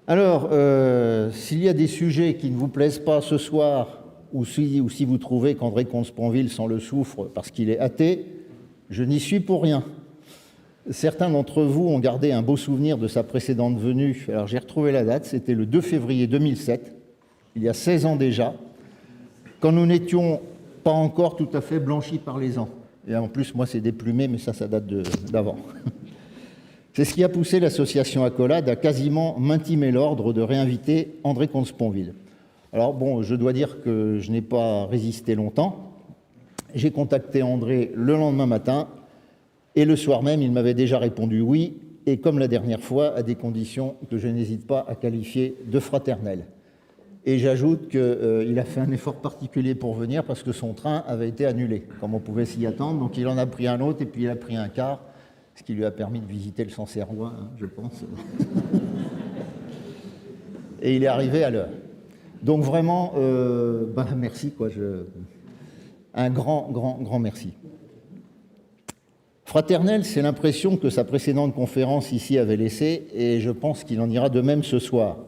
Alors, s'il y a des sujets qui ne vous plaisent pas ce soir, ou si vous trouvez qu'André Comte-Sponville s'en le souffre parce qu'il est athée, je n'y suis pour rien. Certains d'entre vous ont gardé un beau souvenir de sa précédente venue. Alors j'ai retrouvé la date, c'était le 2 février 2007, il y a 16 ans déjà, quand nous n'étions pas encore tout à fait blanchis par les ans. Et en plus, moi c'est déplumé, mais ça date d'avant. C'est ce qui a poussé l'association Accolade à quasiment m'intimer l'ordre de réinviter André Comte-Sponville. Alors bon, je dois dire que je n'ai pas résisté longtemps. J'ai contacté André le lendemain matin, et le soir même, il m'avait déjà répondu oui, et comme la dernière fois, à des conditions que je n'hésite pas à qualifier de fraternelles. Et j'ajoute qu'il a fait un effort particulier pour venir parce que son train avait été annulé, comme on pouvait s'y attendre. Donc il en a pris un autre et puis il a pris un car, ce qui lui a permis de visiter le Sancerrois, je pense. Et il est arrivé à l'heure. Donc vraiment, merci, quoi. Un grand merci. Fraternel, c'est l'impression que sa précédente conférence ici avait laissée, et je pense qu'il en ira de même ce soir.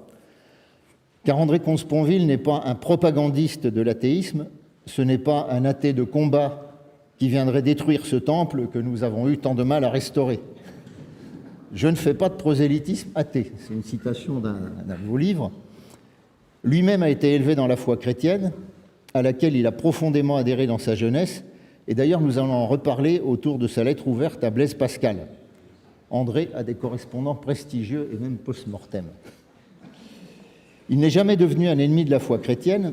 Car André Comte-Sponville n'est pas un propagandiste de l'athéisme, ce n'est pas un athée de combat qui viendrait détruire ce temple que nous avons eu tant de mal à restaurer. Je ne fais pas de prosélytisme athée, c'est une citation d'un de vos livres. Lui-même a été élevé dans la foi chrétienne, à laquelle il a profondément adhéré dans sa jeunesse, et d'ailleurs nous allons en reparler autour de sa lettre ouverte à Blaise Pascal. André a des correspondants prestigieux et même post-mortem. Il n'est jamais devenu un ennemi de la foi chrétienne,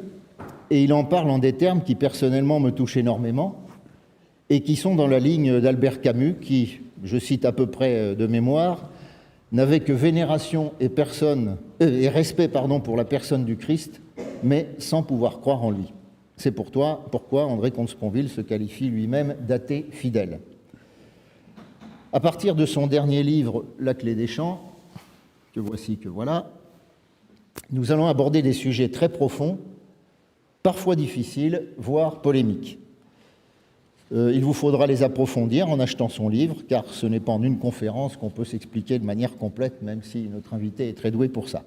et il en parle en des termes qui personnellement me touchent énormément, et qui sont dans la ligne d'Albert Camus, qui, je cite à peu près de mémoire, n'avait que vénération et respect pour la personne du Christ, mais sans pouvoir croire en lui. C'est pourquoi André Comte-Sponville se qualifie lui-même d'athée fidèle. À partir de son dernier livre, La clé des champs, que voici, que voilà, nous allons aborder des sujets très profonds, parfois difficiles, voire polémiques. Il vous faudra les approfondir en achetant son livre, car ce n'est pas en une conférence qu'on peut s'expliquer de manière complète, même si notre invité est très doué pour ça.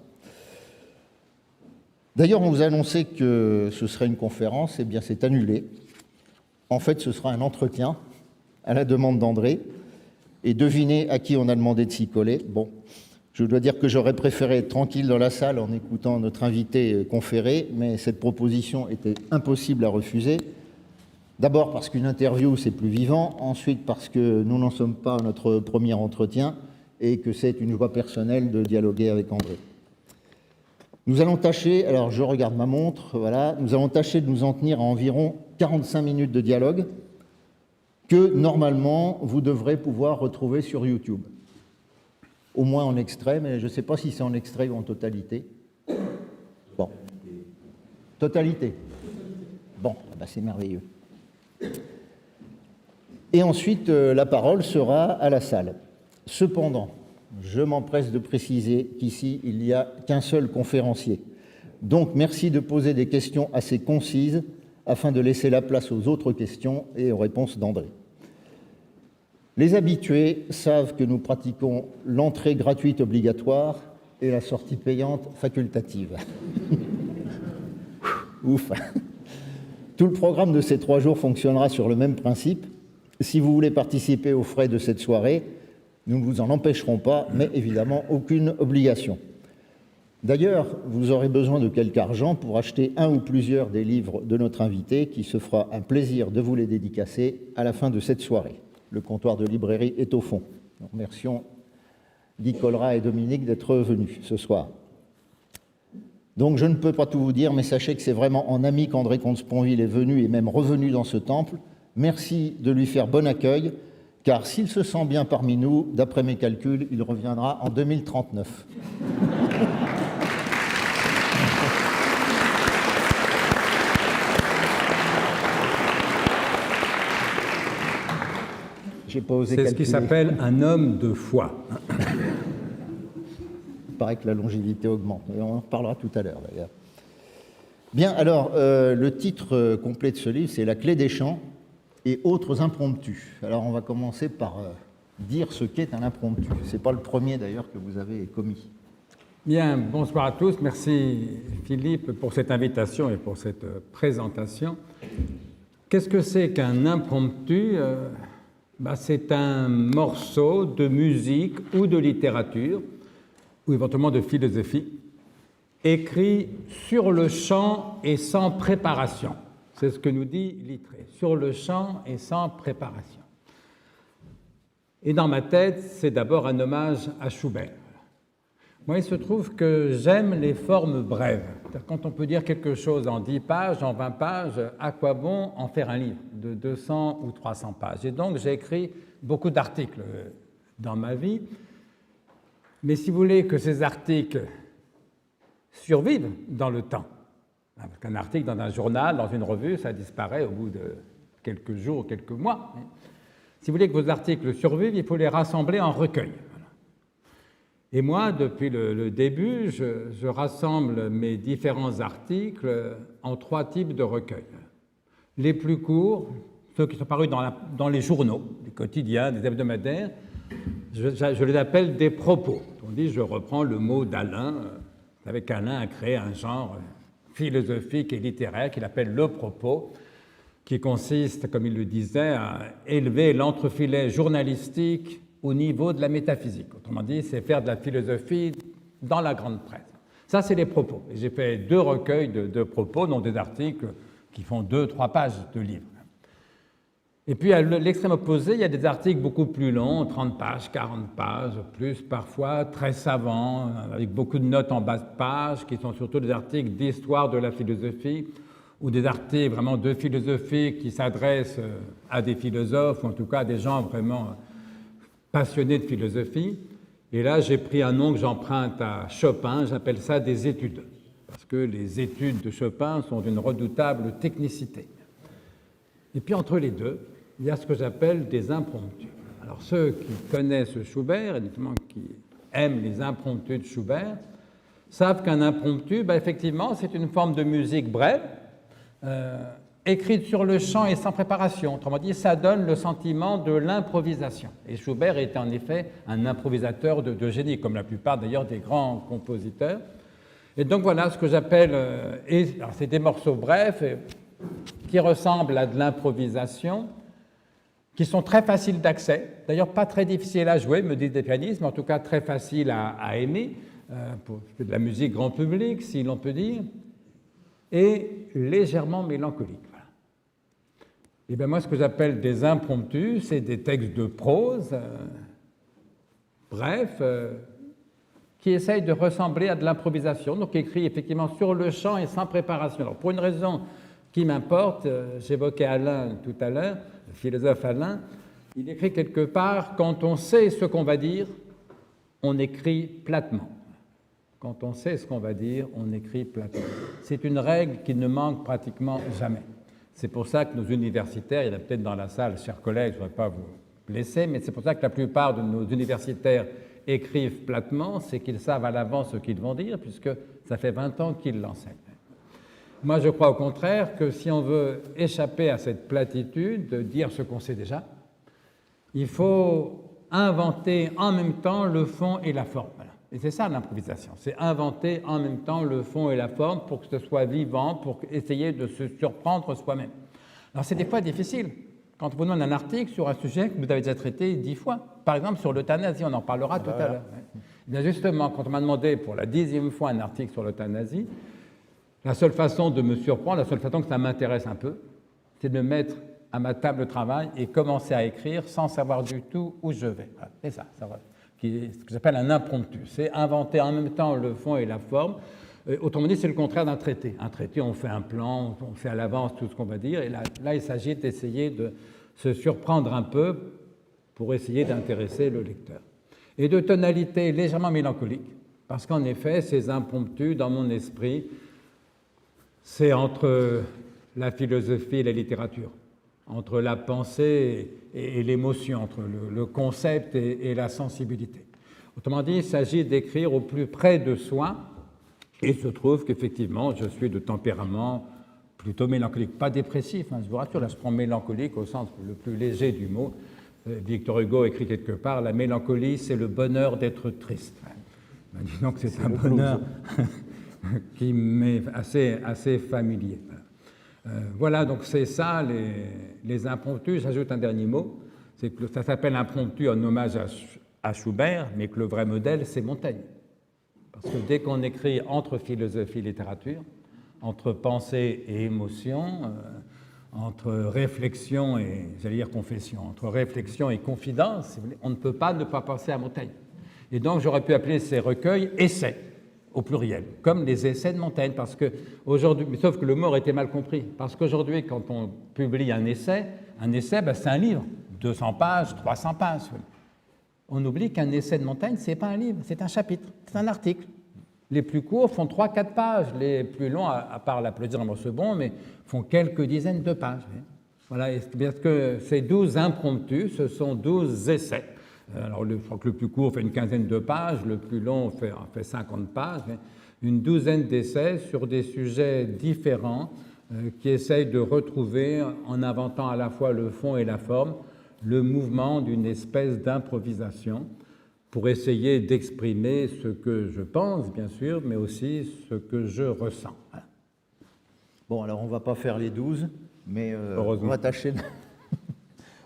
D'ailleurs, on vous a annoncé que ce serait une conférence, eh bien c'est annulé. En fait, ce sera un entretien à la demande d'André, et devinez à qui on a demandé de s'y coller. Bon, je dois dire que j'aurais préféré être tranquille dans la salle en écoutant notre invité conférer, mais cette proposition était impossible à refuser. D'abord parce qu'une interview, c'est plus vivant. Ensuite parce que nous n'en sommes pas à notre premier entretien et que c'est une joie personnelle de dialoguer avec André. Nous allons tâcher, alors je regarde ma montre, voilà, nous allons tâcher de nous en tenir à environ 45 minutes de dialogue que, normalement, vous devrez pouvoir retrouver sur YouTube. Au moins en extrait, mais je ne sais pas si c'est en extrait ou en totalité. Bon. Totalité. Bon, c'est merveilleux. Et ensuite, la parole sera à la salle. Cependant, je m'empresse de préciser qu'ici, il n'y a qu'un seul conférencier. Donc, merci de poser des questions assez concises afin de laisser la place aux autres questions et aux réponses d'André. Les habitués savent que nous pratiquons l'entrée gratuite obligatoire et la sortie payante facultative. Ouf. Tout le programme de ces 3 jours fonctionnera sur le même principe. Si vous voulez participer aux frais de cette soirée, nous ne vous en empêcherons pas, mais évidemment aucune obligation. D'ailleurs, vous aurez besoin de quelque argent pour acheter un ou plusieurs des livres de notre invité, qui se fera un plaisir de vous les dédicacer à la fin de cette soirée. Le comptoir de librairie est au fond. Nous remercions Guy Colrat et Dominique d'être venus ce soir. Donc je ne peux pas tout vous dire, mais sachez que c'est vraiment en ami qu'André Comte-Sponville est venu et même revenu dans ce temple. Merci de lui faire bon accueil, car s'il se sent bien parmi nous, d'après mes calculs, il reviendra en 2039. J'ai pas osé calculer. C'est ce qui s'appelle un homme de foi. Il paraît que la longévité augmente, mais on en reparlera tout à l'heure d'ailleurs. Bien, alors, le titre complet de ce livre, c'est « La clé des champs et autres impromptus ». Alors, on va commencer par dire ce qu'est un impromptu. Ce n'est pas le premier d'ailleurs que vous avez commis. Bien, bonsoir à tous. Merci Philippe pour cette invitation et pour cette présentation. Qu'est-ce que c'est qu'un impromptu? C'est un morceau de musique ou de littérature, ou éventuellement de philosophie, écrit sur le champ et sans préparation. C'est ce que nous dit Littré, sur le champ et sans préparation. Et dans ma tête, c'est d'abord un hommage à Schubert. Moi, il se trouve que j'aime les formes brèves. Quand on peut dire quelque chose en 10 pages, en 20 pages, à quoi bon en faire un livre de 200 ou 300 pages? Et donc, j'ai écrit beaucoup d'articles dans ma vie. Mais si vous voulez que ces articles survivent dans le temps, parce qu'un article dans un journal, dans une revue, ça disparaît au bout de quelques jours ou quelques mois. Si vous voulez que vos articles survivent, il faut les rassembler en recueil. Et moi, depuis le début, je rassemble mes différents articles en 3 types de recueils. Les plus courts, ceux qui sont parus dans les journaux, les quotidiens, les hebdomadaires, je les appelle des propos. On dit, je reprends le mot d'Alain, avec Alain a créé un genre philosophique et littéraire qu'il appelle le propos, qui consiste, comme il le disait, à élever l'entrefilet journalistique au niveau de la métaphysique. Autrement dit, c'est faire de la philosophie dans la grande presse. Ça, c'est les propos. Et j'ai fait 2 recueils de propos, dont des articles qui font 2-3 pages de livres. Et puis, à l'extrême opposé, il y a des articles beaucoup plus longs, 30 pages, 40 pages, plus parfois, très savants, avec beaucoup de notes en bas de page, qui sont surtout des articles d'histoire de la philosophie, ou des articles vraiment de philosophie qui s'adressent à des philosophes, ou en tout cas à des gens vraiment passionné de philosophie, et là j'ai pris un nom que j'emprunte à Chopin, j'appelle ça des études, parce que les études de Chopin sont d'une redoutable technicité. Et puis entre les deux, il y a ce que j'appelle des impromptus. Alors ceux qui connaissent Schubert, et notamment qui aiment les impromptus de Schubert, savent qu'un impromptu, effectivement, c'est une forme de musique brève, écrite sur le champ et sans préparation. Autrement dit, ça donne le sentiment de l'improvisation. Et Schubert était en effet un improvisateur de génie, comme la plupart d'ailleurs des grands compositeurs. Et donc voilà ce que j'appelle, c'est des morceaux brefs qui ressemblent à de l'improvisation, qui sont très faciles d'accès, d'ailleurs pas très difficiles à jouer, me disent des pianistes, mais en tout cas très faciles à aimer, pour de la musique grand public, si l'on peut dire, et légèrement mélancoliques. Et bien moi, ce que j'appelle des impromptus, c'est des textes de prose, brefs, qui essayent de ressembler à de l'improvisation, donc écrits effectivement sur le champ et sans préparation. Alors, pour une raison qui m'importe, j'évoquais Alain tout à l'heure, le philosophe Alain, il écrit quelque part « Quand on sait ce qu'on va dire, on écrit platement ». Quand on sait ce qu'on va dire, on écrit platement. C'est une règle qui ne manque pratiquement jamais. C'est pour ça que nos universitaires, il y en a peut-être dans la salle, chers collègues, je ne voudrais pas vous blesser, mais c'est pour ça que la plupart de nos universitaires écrivent platement, c'est qu'ils savent à l'avance ce qu'ils vont dire, puisque ça fait 20 ans qu'ils l'enseignent. Moi, je crois au contraire que si on veut échapper à cette platitude de dire ce qu'on sait déjà, il faut inventer en même temps le fond et la forme. Et c'est ça l'improvisation, c'est inventer en même temps le fond et la forme pour que ce soit vivant, pour essayer de se surprendre soi-même. Alors c'est des fois difficile. Quand on vous demande un article sur un sujet que vous avez déjà traité 10 fois, par exemple sur l'euthanasie, on en parlera tout à l'heure. Bien justement, quand on m'a demandé pour la 10e fois un article sur l'euthanasie, la seule façon de me surprendre, la seule façon que ça m'intéresse un peu, c'est de me mettre à ma table de travail et commencer à écrire sans savoir du tout où je vais. Voilà, c'est ça va. Qui est ce que j'appelle un impromptu. C'est inventer en même temps le fond et la forme. Autrement dit, c'est le contraire d'un traité. Un traité, on fait un plan, on fait à l'avance tout ce qu'on va dire, et là il s'agit d'essayer de se surprendre un peu pour essayer d'intéresser le lecteur. Et de tonalité légèrement mélancolique, parce qu'en effet, ces impromptus, dans mon esprit, c'est entre la philosophie et la littérature, entre la pensée et l'émotion, entre le concept et la sensibilité. Autrement dit, il s'agit d'écrire au plus près de soi, et il se trouve qu'effectivement, je suis de tempérament plutôt mélancolique, pas dépressif, je vous rassure, là je prends mélancolique au sens le plus léger du mot. Victor Hugo écrit quelque part, la mélancolie, c'est le bonheur d'être triste. Ben, disons que c'est un bonheur qui m'est assez familier. Voilà, donc c'est ça, les impromptus. J'ajoute un dernier mot, c'est que ça s'appelle impromptu en hommage à Schubert, mais que le vrai modèle, c'est Montaigne. Parce que dès qu'on écrit entre philosophie et littérature, entre pensée et émotion, entre réflexion et, j'allais dire confession, entre réflexion et confidence, on ne peut pas ne pas penser à Montaigne. Et donc j'aurais pu appeler ces recueils essais, au pluriel, comme les essais de Montaigne, parce que aujourd'hui, sauf que le mot aurait été mal compris, parce qu'aujourd'hui, quand on publie un essai, ben, c'est un livre, 200 pages, 300 pages. On oublie qu'un essai de Montaigne, ce n'est pas un livre, c'est un chapitre, c'est un article. Les plus courts font 3-4 pages, les plus longs, à part l'applaudir en second, mais font quelques dizaines de pages. Voilà, parce que ces 12 impromptus, ce sont 12 essais. Alors, je crois que le plus court fait une quinzaine de pages, le plus long fait 50 pages, une douzaine d'essais sur des sujets différents qui essayent de retrouver, en inventant à la fois le fond et la forme, le mouvement d'une espèce d'improvisation pour essayer d'exprimer ce que je pense, bien sûr, mais aussi ce que je ressens. Voilà. Bon, alors on ne va pas faire les 12, mais on va tâcher de...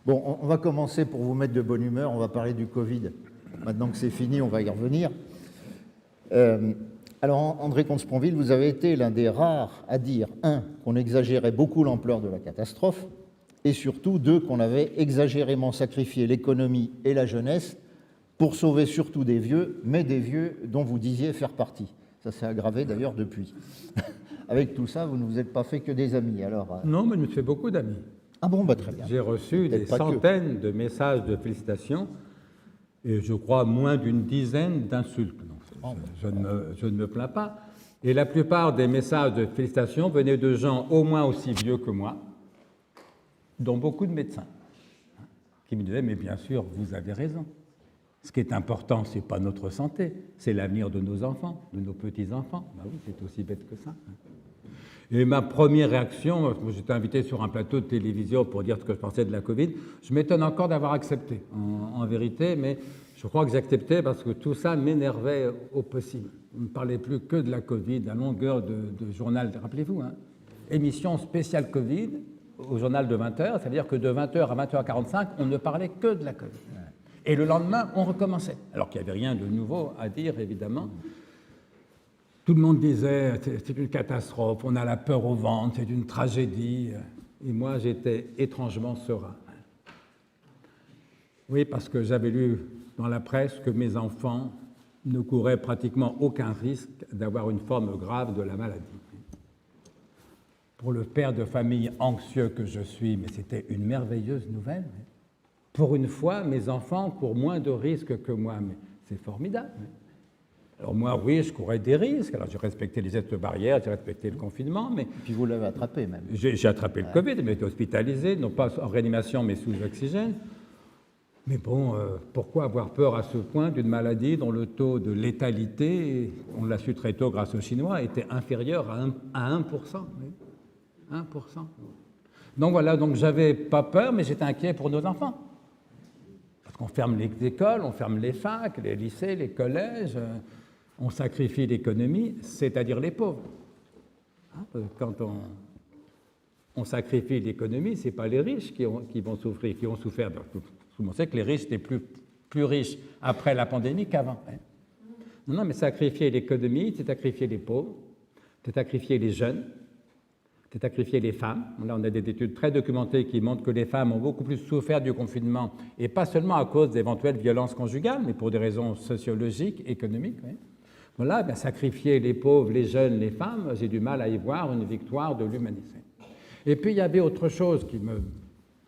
Bon, on va commencer pour vous mettre de bonne humeur, on va parler du Covid. Maintenant que c'est fini, on va y revenir. Alors, André Comte-Sponville, vous avez été l'un des rares à dire, 1, qu'on exagérait beaucoup l'ampleur de la catastrophe, et surtout, 2, qu'on avait exagérément sacrifié l'économie et la jeunesse pour sauver surtout des vieux, mais des vieux dont vous disiez faire partie. Ça s'est aggravé d'ailleurs depuis. Avec tout ça, vous ne vous êtes pas fait que des amis, alors... Non, mais je me fais beaucoup d'amis. Ah bon, bah très bien. J'ai reçu des centaines de messages de félicitations et je crois moins d'une dizaine d'insultes. Je ne me plains pas. Et la plupart des messages de félicitations venaient de gens au moins aussi vieux que moi, dont beaucoup de médecins, qui me disaient « mais bien sûr, vous avez raison. Ce qui est important, ce n'est pas notre santé, c'est l'avenir de nos enfants, de nos petits-enfants. » Ben oui, c'est aussi bête que ça. Et ma première réaction, j'étais invité sur un plateau de télévision pour dire ce que je pensais de la Covid, je m'étonne encore d'avoir accepté, en vérité, mais je crois que j'ai accepté parce que tout ça m'énervait au possible. On ne parlait plus que de la Covid, à longueur de journal, rappelez-vous, hein, émission spéciale Covid au journal de 20h, c'est-à-dire que de 20h à 20h45, on ne parlait que de la Covid. Et le lendemain, on recommençait, alors qu'il n'y avait rien de nouveau à dire, évidemment. Tout le monde disait c'est une catastrophe, on a la peur au ventre, c'est une tragédie. Et moi, j'étais étrangement serein. Oui, parce que j'avais lu dans la presse que mes enfants ne couraient pratiquement aucun risque d'avoir une forme grave de la maladie. Pour le père de famille anxieux que je suis, mais c'était une merveilleuse nouvelle. Pour une fois, mes enfants courent moins de risques que moi, mais c'est formidable. Alors moi, oui, je courais des risques. Alors j'ai respecté les gestes barrières, j'ai respecté le confinement, mais... Et puis vous l'avez attrapé même. J'ai attrapé le Covid, mais été hospitalisé, non pas en réanimation, mais sous oxygène. Mais bon, pourquoi avoir peur à ce point d'une maladie dont le taux de létalité, on l'a su très tôt grâce aux Chinois, était inférieur à 1%. Oui. 1%. Donc voilà, donc j'avais pas peur, mais j'étais inquiet pour nos enfants. Parce qu'on ferme les écoles, on ferme les facs, les lycées, les collèges... On sacrifie l'économie, c'est-à-dire les pauvres. Quand on sacrifie l'économie, ce n'est pas les riches qui vont souffrir, qui ont souffert. Tout le monde sait que les riches étaient plus riches après la pandémie qu'avant. Non, mais sacrifier l'économie, c'est sacrifier les pauvres, c'est sacrifier les jeunes, c'est sacrifier les femmes. Là, on a des études très documentées qui montrent que les femmes ont beaucoup plus souffert du confinement, et pas seulement à cause d'éventuelles violences conjugales, mais pour des raisons sociologiques, économiques. Oui. Voilà, ben, sacrifier les pauvres, les jeunes, les femmes, j'ai du mal à y voir une victoire de l'humanité. Et puis il y avait autre chose qui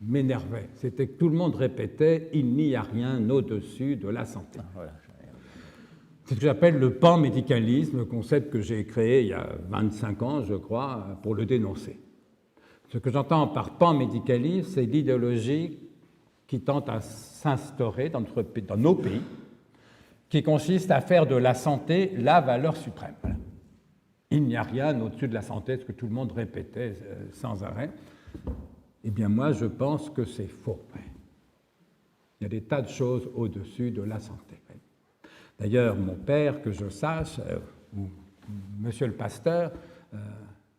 m'énervait, c'était que tout le monde répétait « il n'y a rien au-dessus de la santé ». C'est ce que j'appelle le panmédicalisme, concept que j'ai créé il y a 25 ans, je crois, pour le dénoncer. Ce que j'entends par panmédicalisme, c'est l'idéologie qui tente à s'instaurer dans nos pays, qui consiste à faire de la santé la valeur suprême. Voilà. Il n'y a rien au-dessus de la santé, ce que tout le monde répétait sans arrêt. Eh bien, moi, je pense que c'est faux. Il y a des tas de choses au-dessus de la santé. D'ailleurs, mon père, que je sache, ou monsieur le pasteur,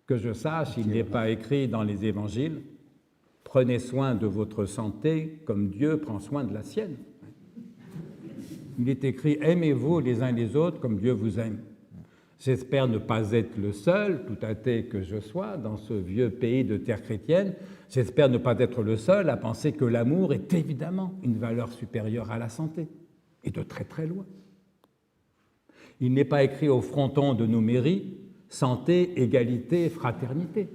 que je sache, il n'est pas écrit dans les évangiles « Prenez soin de votre santé comme Dieu prend soin de la sienne ». Il est écrit « Aimez-vous les uns les autres comme Dieu vous aime ». J'espère ne pas être le seul, tout athée que je sois, dans ce vieux pays de terre chrétienne, j'espère ne pas être le seul à penser que l'amour est évidemment une valeur supérieure à la santé, et de très très loin. Il n'est pas écrit au fronton de nos mairies « santé, égalité, fraternité ».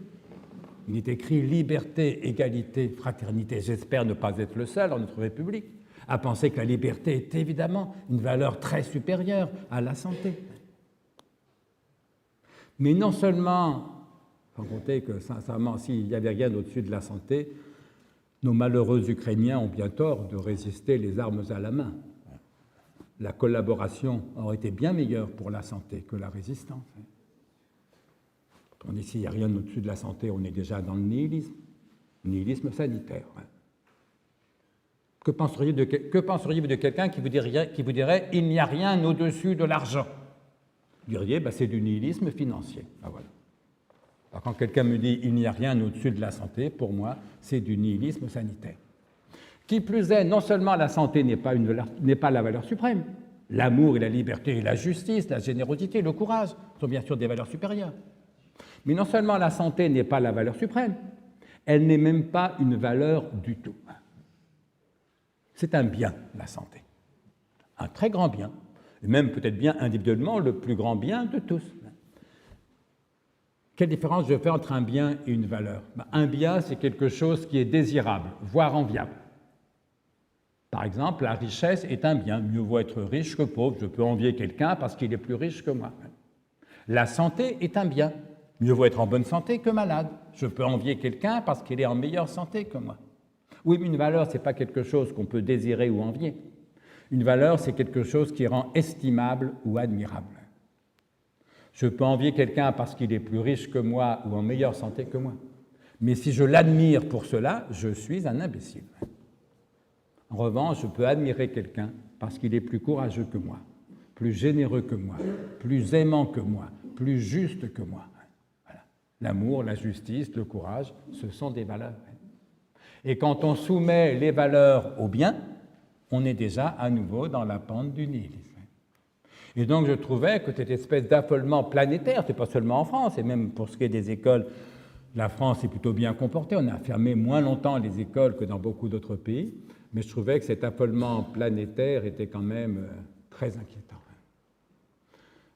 Il est écrit « liberté, égalité, fraternité ». J'espère ne pas être le seul dans notre République à penser que la liberté est évidemment une valeur très supérieure à la santé. Mais non seulement, sans compter que sincèrement, s'il n'y avait rien au-dessus de la santé, nos malheureux Ukrainiens ont bien tort de résister les armes à la main. La collaboration aurait été bien meilleure pour la santé que la résistance. On dit s'il n'y a rien au-dessus de la santé, on est déjà dans le nihilisme sanitaire. Que penseriez-vous de quelqu'un qui vous dirait « il n'y a rien au-dessus de l'argent » Vous diriez c'est du nihilisme financier. Voilà. Alors, quand quelqu'un me dit « il n'y a rien au-dessus de la santé », pour moi, c'est du nihilisme sanitaire. Qui plus est, non seulement la santé n'est pas la valeur suprême, l'amour et la liberté et la justice, la générosité, le courage sont bien sûr des valeurs supérieures. Mais non seulement la santé n'est pas la valeur suprême, elle n'est même pas une valeur du tout. C'est un bien, la santé. Un très grand bien, et même peut-être bien individuellement le plus grand bien de tous. Quelle différence je fais entre un bien et une valeur? Un bien, c'est quelque chose qui est désirable, voire enviable. Par exemple, la richesse est un bien. Mieux vaut être riche que pauvre. Je peux envier quelqu'un parce qu'il est plus riche que moi. La santé est un bien. Mieux vaut être en bonne santé que malade. Je peux envier quelqu'un parce qu'il est en meilleure santé que moi. Oui, mais une valeur, ce n'est pas quelque chose qu'on peut désirer ou envier. Une valeur, c'est quelque chose qui rend estimable ou admirable. Je peux envier quelqu'un parce qu'il est plus riche que moi ou en meilleure santé que moi. Mais si je l'admire pour cela, je suis un imbécile. En revanche, je peux admirer quelqu'un parce qu'il est plus courageux que moi, plus généreux que moi, plus aimant que moi, plus juste que moi. Voilà. L'amour, la justice, le courage, ce sont des valeurs. Et quand on soumet les valeurs au bien, on est déjà à nouveau dans la pente du nihilisme. Et donc je trouvais que cette espèce d'affolement planétaire, c'est pas seulement en France, et même pour ce qui est des écoles, la France est plutôt bien comportée, on a fermé moins longtemps les écoles que dans beaucoup d'autres pays, mais je trouvais que cet affolement planétaire était quand même très inquiétant.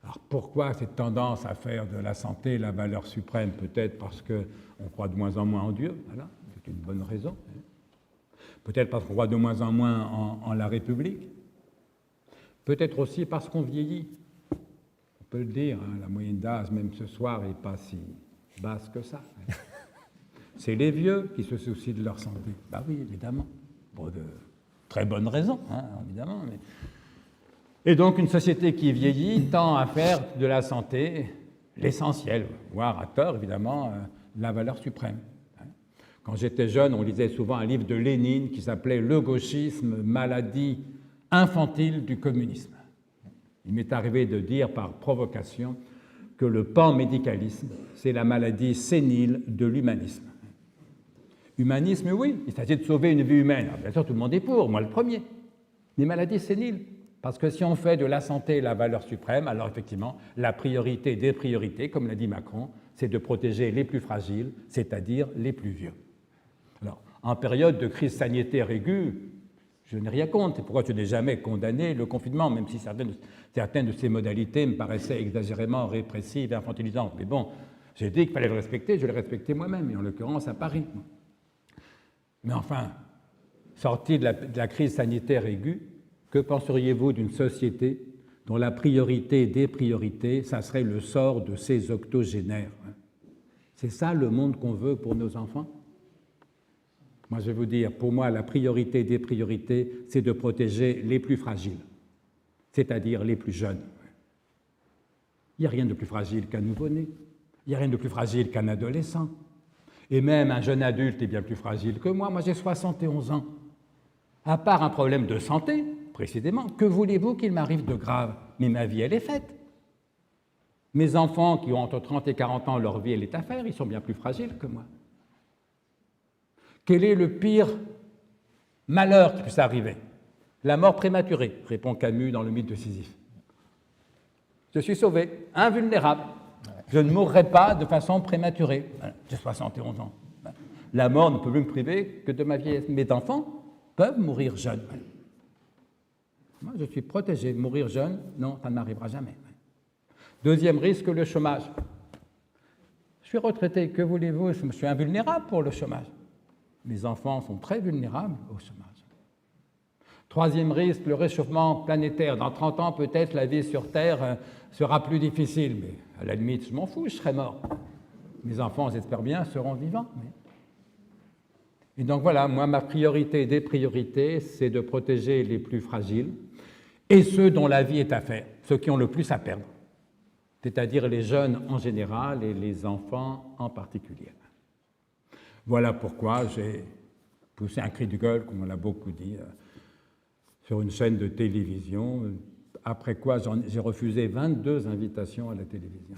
Alors pourquoi cette tendance à faire de la santé la valeur suprême? Peut-être parce qu'on croit de moins en moins en Dieu, voilà, c'est une bonne raison. Peut-être parce qu'on croit de moins en moins en la République. Peut-être aussi parce qu'on vieillit. On peut le dire, la moyenne d'âge, même ce soir, n'est pas si basse que ça. C'est les vieux qui se soucient de leur santé. Ben oui, évidemment. Pour de très bonnes raisons, évidemment. Mais... Et donc, une société qui vieillit tend à faire de la santé l'essentiel, voire à tort, évidemment, la valeur suprême. Quand j'étais jeune, on lisait souvent un livre de Lénine qui s'appelait « Le gauchisme, maladie infantile du communisme ». Il m'est arrivé de dire par provocation que le panmédicalisme, c'est la maladie sénile de l'humanisme. Humanisme, oui, il s'agit de sauver une vie humaine. Alors, bien sûr, tout le monde est pour, moi le premier. Les maladies séniles, parce que si on fait de la santé la valeur suprême, alors effectivement, la priorité des priorités, comme l'a dit Macron, c'est de protéger les plus fragiles, c'est-à-dire les plus vieux. Alors, en période de crise sanitaire aiguë, je n'ai rien contre. C'est pourquoi je n'ai jamais condamné le confinement, même si certaines de ses modalités me paraissaient exagérément répressives et infantilisantes. Mais bon, j'ai dit qu'il fallait le respecter, je l'ai respecté moi-même, et en l'occurrence à Paris. Mais enfin, sorti de la crise sanitaire aiguë, que penseriez-vous d'une société dont la priorité des priorités, ça serait le sort de ses octogénaires? C'est ça le monde qu'on veut pour nos enfants? Moi, je vais vous dire, pour moi, la priorité des priorités, c'est de protéger les plus fragiles, c'est-à-dire les plus jeunes. Il n'y a rien de plus fragile qu'un nouveau-né, il n'y a rien de plus fragile qu'un adolescent. Et même un jeune adulte est bien plus fragile que moi. Moi, j'ai 71 ans. À part un problème de santé, précisément, que voulez-vous qu'il m'arrive de grave? Mais ma vie, elle est faite. Mes enfants qui ont entre 30 et 40 ans, leur vie, elle est à faire, ils sont bien plus fragiles que moi. Quel est le pire malheur qui puisse arriver? La mort prématurée, répond Camus dans le mythe de Sisyphe. Je suis sauvé, invulnérable. Je ne mourrai pas de façon prématurée. J'ai 71 ans. La mort ne peut plus me priver que de ma vieillesse. Mes enfants peuvent mourir jeunes. Moi, je suis protégé. Mourir jeune, non, ça ne m'arrivera jamais. Deuxième risque, le chômage. Je suis retraité, que voulez-vous? Je suis invulnérable pour le chômage. Mes enfants sont très vulnérables au chômage. Troisième risque, le réchauffement planétaire. Dans 30 ans, peut-être, la vie sur Terre sera plus difficile, mais à la limite, je m'en fous, je serai mort. Mes enfants, j'espère bien, seront vivants. Et donc voilà, moi, ma priorité des priorités, c'est de protéger les plus fragiles et ceux dont la vie est à faire, ceux qui ont le plus à perdre, c'est-à-dire les jeunes en général et les enfants en particulier. Voilà pourquoi j'ai poussé un cri de gueule, comme on l'a beaucoup dit, sur une chaîne de télévision, après quoi j'ai refusé 22 invitations à la télévision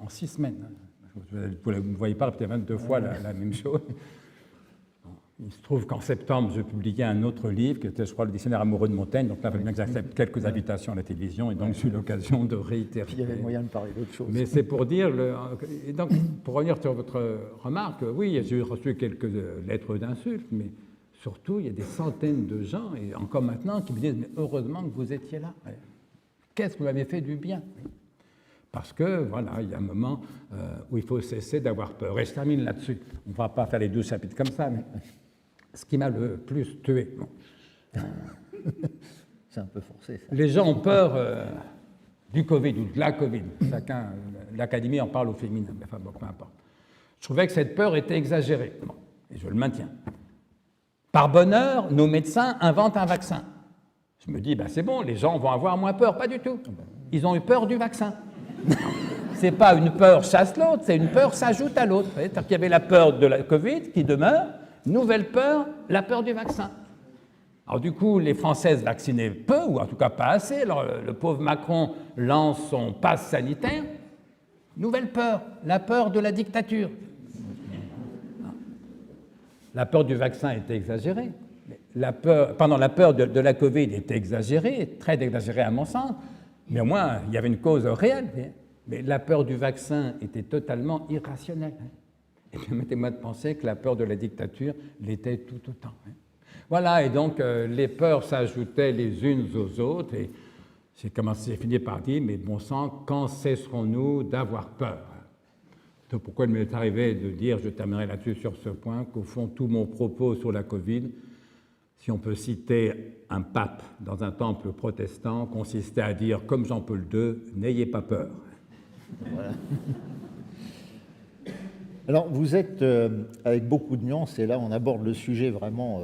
en 6 semaines. Vous ne voyez pas peut-être 22 fois la même chose. Il se trouve qu'en septembre, je publiais un autre livre qui était, je crois, le dictionnaire amoureux de Montaigne. Donc là, il fallait bien que j'accepte quelques invitations à la télévision et donc j'ai eu l'occasion de réitérer. Il y avait moyen de parler d'autre chose. Mais c'est pour dire, et donc, pour revenir sur votre remarque, oui, j'ai reçu quelques lettres d'insultes, mais surtout, il y a des centaines de gens, et encore maintenant, qui me disent « Mais heureusement que vous étiez là. Qu'est-ce que vous m'avez fait du bien ?» Parce que, voilà, il y a un moment où il faut cesser d'avoir peur. Et je termine là-dessus. On ne va pas faire les 12 chapitres comme ça, mais ce qui m'a le plus tué. Bon. C'est un peu forcé, ça. Les gens ont peur du Covid ou de la Covid. Chacun, l'Académie en parle au féminin, enfin bon, peu importe. Je trouvais que cette peur était exagérée. Bon, et je le maintiens. Par bonheur, nos médecins inventent un vaccin. Je me dis, ben c'est bon, les gens vont avoir moins peur. Pas du tout. Ils ont eu peur du vaccin. C'est pas une peur chasse l'autre, c'est une peur s'ajoute à l'autre. C'est-à-dire qu'il y avait la peur de la Covid qui demeure, nouvelle peur, la peur du vaccin. Alors du coup, les Françaises vaccinaient peu, ou en tout cas pas assez. Alors le pauvre Macron lance son passe sanitaire. Nouvelle peur, la peur de la dictature. La peur du vaccin était exagérée. La peur de la Covid était exagérée, très exagérée à mon sens, mais au moins il y avait une cause réelle. Mais la peur du vaccin était totalement irrationnelle. Et permettez-moi de penser que la peur de la dictature l'était tout autant. Voilà, et donc les peurs s'ajoutaient les unes aux autres, et j'ai fini par dire, mais bon sang, quand cesserons-nous d'avoir peur? Donc pourquoi il m'est arrivé de dire, je terminerai là-dessus sur ce point, qu'au fond, tout mon propos sur la Covid, si on peut citer un pape dans un temple protestant, consistait à dire, comme Jean-Paul II, n'ayez pas peur. Voilà. Alors, vous êtes avec beaucoup de nuances, et là, on aborde le sujet vraiment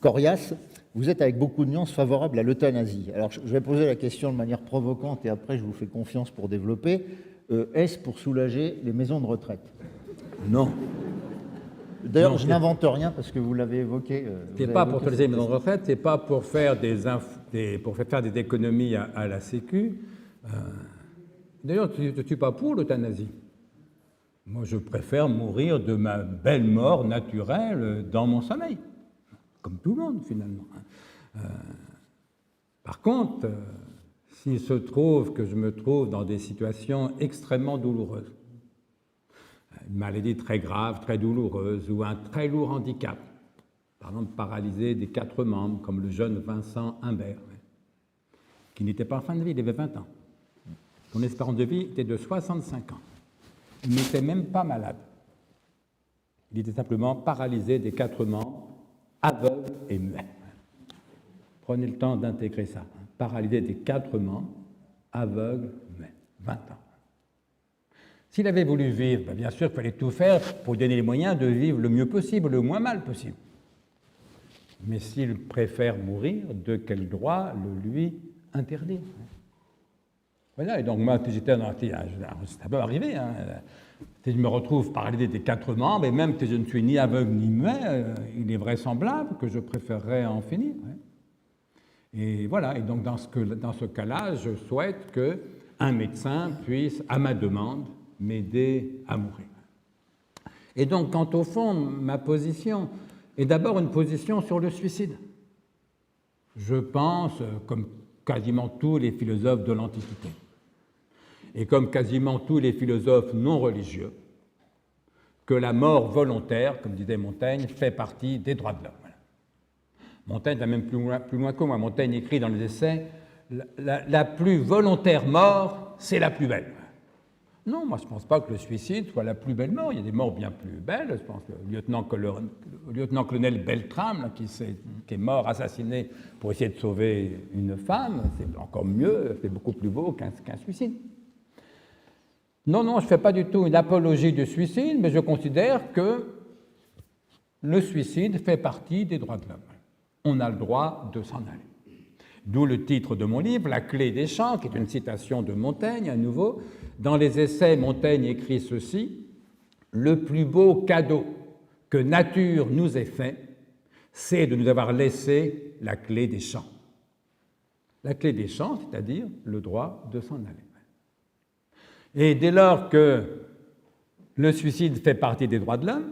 coriace. Vous êtes avec beaucoup de nuances favorables à l'euthanasie. Alors, je vais poser la question de manière provocante, et après, je vous fais confiance pour développer. Est-ce pour soulager les maisons de retraite? Non. D'ailleurs, je n'invente rien parce que vous l'avez évoqué. Ce n'est pas pour soulager les maisons de retraite, ce n'est pas pour faire des économies à la Sécu. D'ailleurs, je ne suis pas pour l'euthanasie. Moi, je préfère mourir de ma belle mort naturelle dans mon sommeil, comme tout le monde, finalement. Par contre, s'il se trouve que je me trouve dans des situations extrêmement douloureuses, une maladie très grave, très douloureuse, ou un très lourd handicap, par exemple paralysé des 4 membres, comme le jeune Vincent Humbert, qui n'était pas en fin de vie, il avait 20 ans. Son espérance de vie était de 65 ans. Il n'était même pas malade. Il était simplement paralysé des 4 membres, aveugle et muet. Prenez le temps d'intégrer ça. Paralysé des 4 membres, aveugle, muet. 20 ans. S'il avait voulu vivre, bien sûr, il fallait tout faire pour donner les moyens de vivre le mieux possible, le moins mal possible. Mais s'il préfère mourir, de quel droit le lui interdire? Voilà, et donc moi, j'étais dans ça peut arriver, hein. Si je me retrouve paralysé des 4 membres, et même que je ne suis ni aveugle ni muet, il est vraisemblable que je préférerais en finir. Et voilà, et donc dans ce cas-là, je souhaite qu'un médecin puisse, à ma demande, m'aider à mourir. Et donc, quant au fond, ma position est d'abord une position sur le suicide. Je pense, comme quasiment tous les philosophes de l'Antiquité, et comme quasiment tous les philosophes non religieux, que la mort volontaire, comme disait Montaigne, fait partie des droits de l'homme. Voilà. Montaigne va même plus loin que moi. Montaigne écrit dans les essais « La plus volontaire mort, c'est la plus belle ». Non, moi je ne pense pas que le suicide soit la plus belle mort. Il y a des morts bien plus belles. Je pense que le lieutenant-colonel Beltrame, là, qui est mort assassiné pour essayer de sauver une femme, c'est encore mieux, c'est beaucoup plus beau qu'un suicide. Non, je ne fais pas du tout une apologie du suicide, mais je considère que le suicide fait partie des droits de l'homme. On a le droit de s'en aller. D'où le titre de mon livre, La clé des champs, qui est une citation de Montaigne, à nouveau. Dans les essais, Montaigne écrit ceci: « Le plus beau cadeau que nature nous ait fait, c'est de nous avoir laissé la clé des champs. » La clé des champs, c'est-à-dire le droit de s'en aller. Et dès lors que le suicide fait partie des droits de l'homme,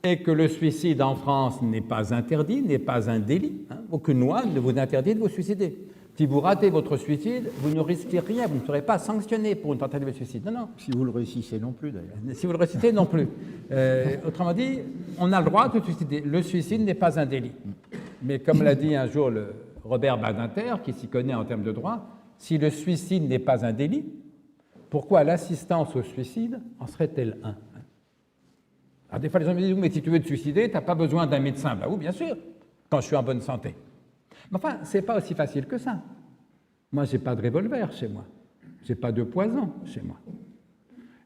et que le suicide en France n'est pas interdit, n'est pas un délit, aucune loi ne vous interdit de vous suicider. Si vous ratez votre suicide, vous ne risquez rien, vous ne serez pas sanctionné pour une tentative de suicide. Non. Si vous le réussissez non plus, d'ailleurs. Si vous le réussissez non plus. Autrement dit, on a le droit de se suicider. Le suicide n'est pas un délit. Mais comme l'a dit un jour Robert Badinter, qui s'y connaît en termes de droit, si le suicide n'est pas un délit, pourquoi l'assistance au suicide en serait-elle un? Alors des fois, les gens me disent « Mais si tu veux te suicider, tu n'as pas besoin d'un médecin. » Ben oui, bien sûr, quand je suis en bonne santé. Mais enfin, ce n'est pas aussi facile que ça. Moi, je n'ai pas de revolver chez moi. Je n'ai pas de poison chez moi.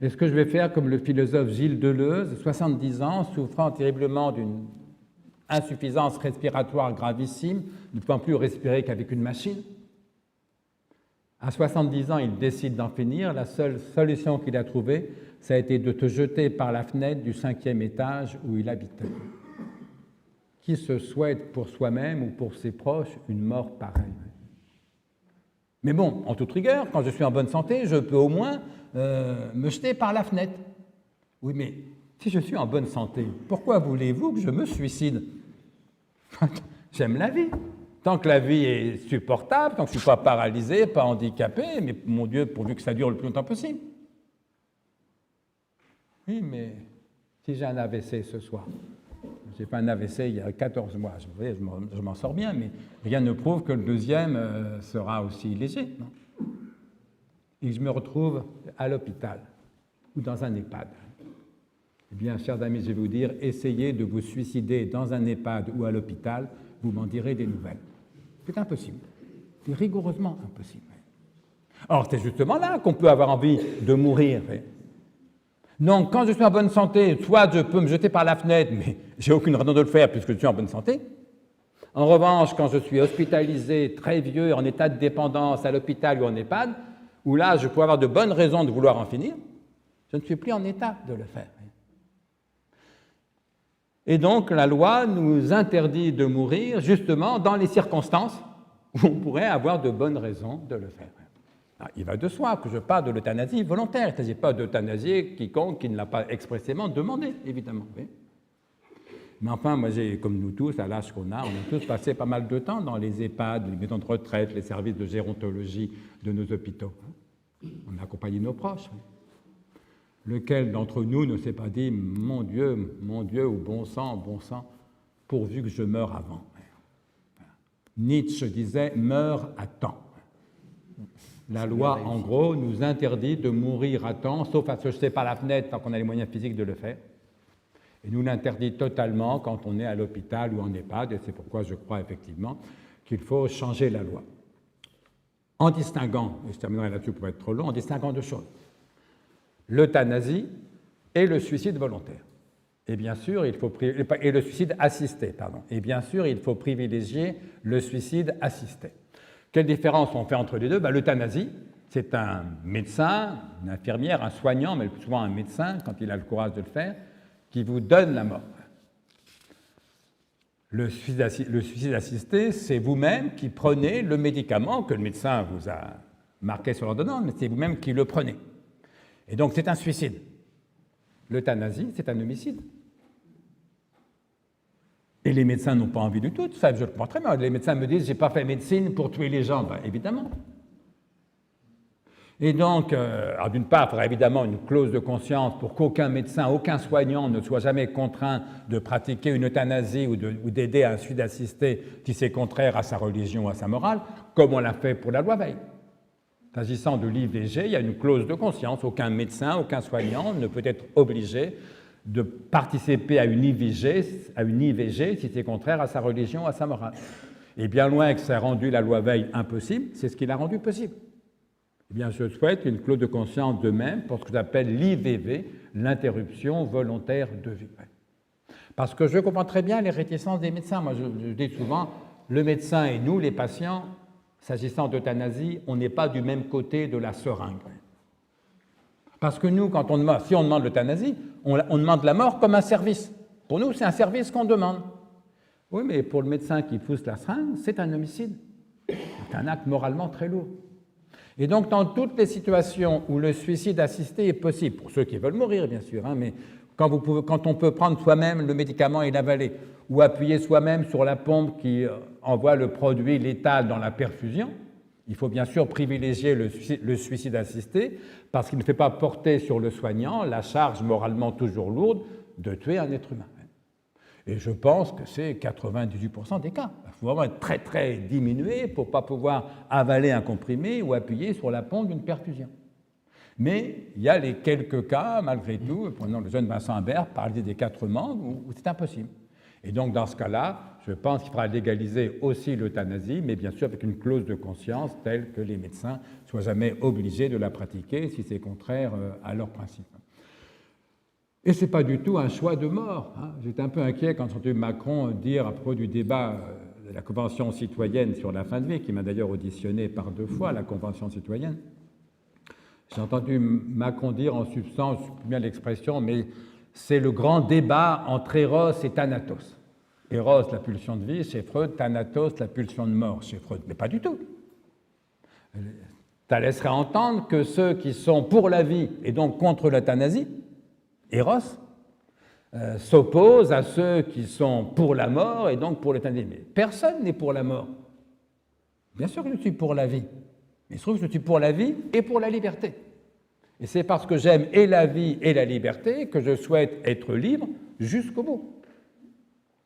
Est-ce que je vais faire comme le philosophe Gilles Deleuze, 70 ans, souffrant terriblement d'une insuffisance respiratoire gravissime, ne pouvant plus respirer qu'avec une machine? À 70 ans, il décide d'en finir. La seule solution qu'il a trouvée, ça a été de te jeter par la fenêtre du 5e étage où il habitait. Qui se souhaite pour soi-même ou pour ses proches une mort pareille? Mais bon, en toute rigueur, quand je suis en bonne santé, je peux au moins me jeter par la fenêtre. Oui, mais si je suis en bonne santé, pourquoi voulez-vous que je me suicide? J'aime la vie. Tant que la vie est supportable, tant que je ne suis pas paralysé, pas handicapé, mais mon Dieu, pourvu que ça dure le plus longtemps possible. Oui, mais si j'ai un AVC ce soir, j'ai fait un AVC il y a 14 mois, je m'en sors bien, mais rien ne prouve que le deuxième sera aussi léger. Non? Et que je me retrouve à l'hôpital ou dans un EHPAD. Eh bien, chers amis, je vais vous dire, essayez de vous suicider dans un EHPAD ou à l'hôpital, vous m'en direz des nouvelles. C'est impossible. C'est rigoureusement impossible. Or, c'est justement là qu'on peut avoir envie de mourir. Donc, quand je suis en bonne santé, soit je peux me jeter par la fenêtre, mais j'ai aucune raison de le faire puisque je suis en bonne santé. En revanche, quand je suis hospitalisé, très vieux, en état de dépendance à l'hôpital ou en EHPAD, où là, je peux avoir de bonnes raisons de vouloir en finir, je ne suis plus en état de le faire. Et donc, la loi nous interdit de mourir justement dans les circonstances où on pourrait avoir de bonnes raisons de le faire. Alors, il va de soi que je parle de l'euthanasie volontaire. Il ne s'agit pas d'euthanasier quiconque qui ne l'a pas expressément demandé, évidemment. Oui. Mais enfin, moi, comme nous tous, à l'âge qu'on a, on a tous passé pas mal de temps dans les EHPAD, les maisons de retraite, les services de gérontologie de nos hôpitaux. On a accompagné nos proches. Oui. Lequel d'entre nous ne s'est pas dit « Mon Dieu, ou bon sang, pourvu que je meure avant ». Nietzsche disait « Meurs à temps ». La loi, en gros, nous interdit de mourir à temps, sauf à se jeter par la fenêtre tant qu'on a les moyens physiques de le faire. Et nous l'interdit totalement quand on est à l'hôpital ou en EHPAD, et c'est pourquoi je crois effectivement qu'il faut changer la loi. En distinguant, et je terminerai là-dessus pour être trop long, en distinguant deux choses. L'euthanasie et le suicide volontaire. Et bien sûr, et le suicide assisté, pardon. Et bien sûr, il faut privilégier le suicide assisté. Quelle différence on fait entre les deux? L'euthanasie, c'est un médecin, une infirmière, un soignant, mais souvent un médecin, quand il a le courage de le faire, qui vous donne la mort. Le suicide assisté, c'est vous-même qui prenez le médicament que le médecin vous a marqué sur l'ordonnance, mais c'est vous-même qui le prenez. Et donc c'est un suicide. L'euthanasie, c'est un homicide. Et les médecins n'ont pas envie du tout, ça je le comprends très bien. Les médecins me disent, j'ai pas fait médecine pour tuer les gens. Ben, évidemment. Et donc, d'une part, il faudra évidemment une clause de conscience pour qu'aucun médecin, aucun soignant ne soit jamais contraint de pratiquer une euthanasie ou d'aider à un suicide assisté si c'est contraire à sa religion ou à sa morale, comme on l'a fait pour la loi Veil. S'agissant de l'IVG, il y a une clause de conscience. Aucun médecin, aucun soignant ne peut être obligé de participer à une IVG si c'est contraire à sa religion ou à sa morale. Et bien loin que ça ait rendu la loi Veil impossible, c'est ce qui l'a rendu possible. Eh bien, je souhaite une clause de conscience de même pour ce que j'appelle l'IVV, l'interruption volontaire de vie. Parce que je comprends très bien les réticences des médecins. Moi, je dis souvent, le médecin et nous, les patients, s'agissant d'euthanasie, on n'est pas du même côté de la seringue. Parce que nous, si on demande l'euthanasie, on demande la mort comme un service. Pour nous, c'est un service qu'on demande. Oui, mais pour le médecin qui pousse la seringue, c'est un homicide. C'est un acte moralement très lourd. Et donc, dans toutes les situations où le suicide assisté est possible, pour ceux qui veulent mourir, bien sûr, mais quand on peut prendre soi-même le médicament et l'avaler, ou appuyer soi-même sur la pompe qui envoie le produit létal dans la perfusion, il faut bien sûr privilégier le suicide assisté parce qu'il ne fait pas porter sur le soignant la charge moralement toujours lourde de tuer un être humain. Et je pense que c'est 98% des cas. Il faut vraiment être très très diminué pour ne pas pouvoir avaler un comprimé ou appuyer sur la pompe d'une perfusion. Mais il y a les quelques cas, malgré tout, prenons le jeune Vincent Imbert, parlait des 4 membres, où c'est impossible. Et donc dans ce cas-là, je pense qu'il faudra légaliser aussi l'euthanasie, mais bien sûr avec une clause de conscience telle que les médecins ne soient jamais obligés de la pratiquer si c'est contraire à leurs principes. Et ce n'est pas du tout un choix de mort. J'étais un peu inquiet quand j'ai entendu Macron dire à propos du débat de la Convention citoyenne sur la fin de vie, qui m'a d'ailleurs auditionné par 2 fois, la Convention citoyenne. J'ai entendu Macron dire en substance, je ne sais plus bien l'expression, mais c'est le grand débat entre Eros et Thanatos. Eros, la pulsion de vie chez Freud, Thanatos, la pulsion de mort chez Freud. Mais pas du tout. Ça laisserait entendre que ceux qui sont pour la vie et donc contre l'euthanasie, Eros, s'opposent à ceux qui sont pour la mort et donc pour l'euthanasie. Mais personne n'est pour la mort. Bien sûr que je suis pour la vie. Mais il se trouve que je suis pour la vie et pour la liberté. Et c'est parce que j'aime et la vie et la liberté que je souhaite être libre jusqu'au bout.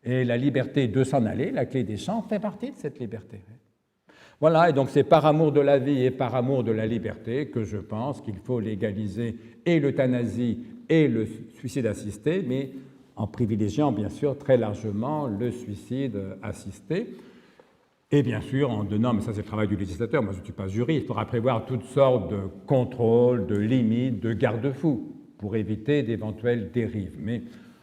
Et la liberté de s'en aller, la clé des champs, fait partie de cette liberté. Voilà, et donc c'est par amour de la vie et par amour de la liberté que je pense qu'il faut légaliser et l'euthanasie et le suicide assisté, mais en privilégiant bien sûr très largement le suicide assisté. Et bien sûr, en donnant, mais ça c'est le travail du législateur, moi je ne suis pas juriste, il faudra prévoir toutes sortes de contrôles, de limites, de garde-fous pour éviter d'éventuelles dérives. Mais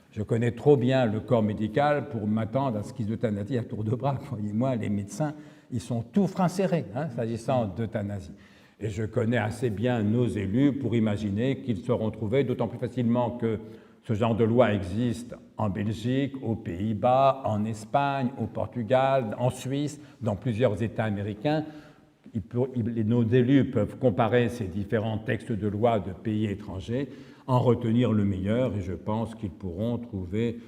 je connais trop bien le corps médical pour m'attendre à ce qu'ils euthanasient à tour de bras. Croyez-moi, les médecins, ils sont tout freins serrés, s'agissant d'euthanasie. Et je connais assez bien nos élus pour imaginer qu'ils seront trouvés, d'autant plus facilement que ce genre de loi existe en Belgique, aux Pays-Bas, en Espagne, au Portugal, en Suisse, dans plusieurs États américains. Nos élus peuvent comparer ces différents textes de loi de pays étrangers, en retenir le meilleur, et je pense qu'ils pourront trouver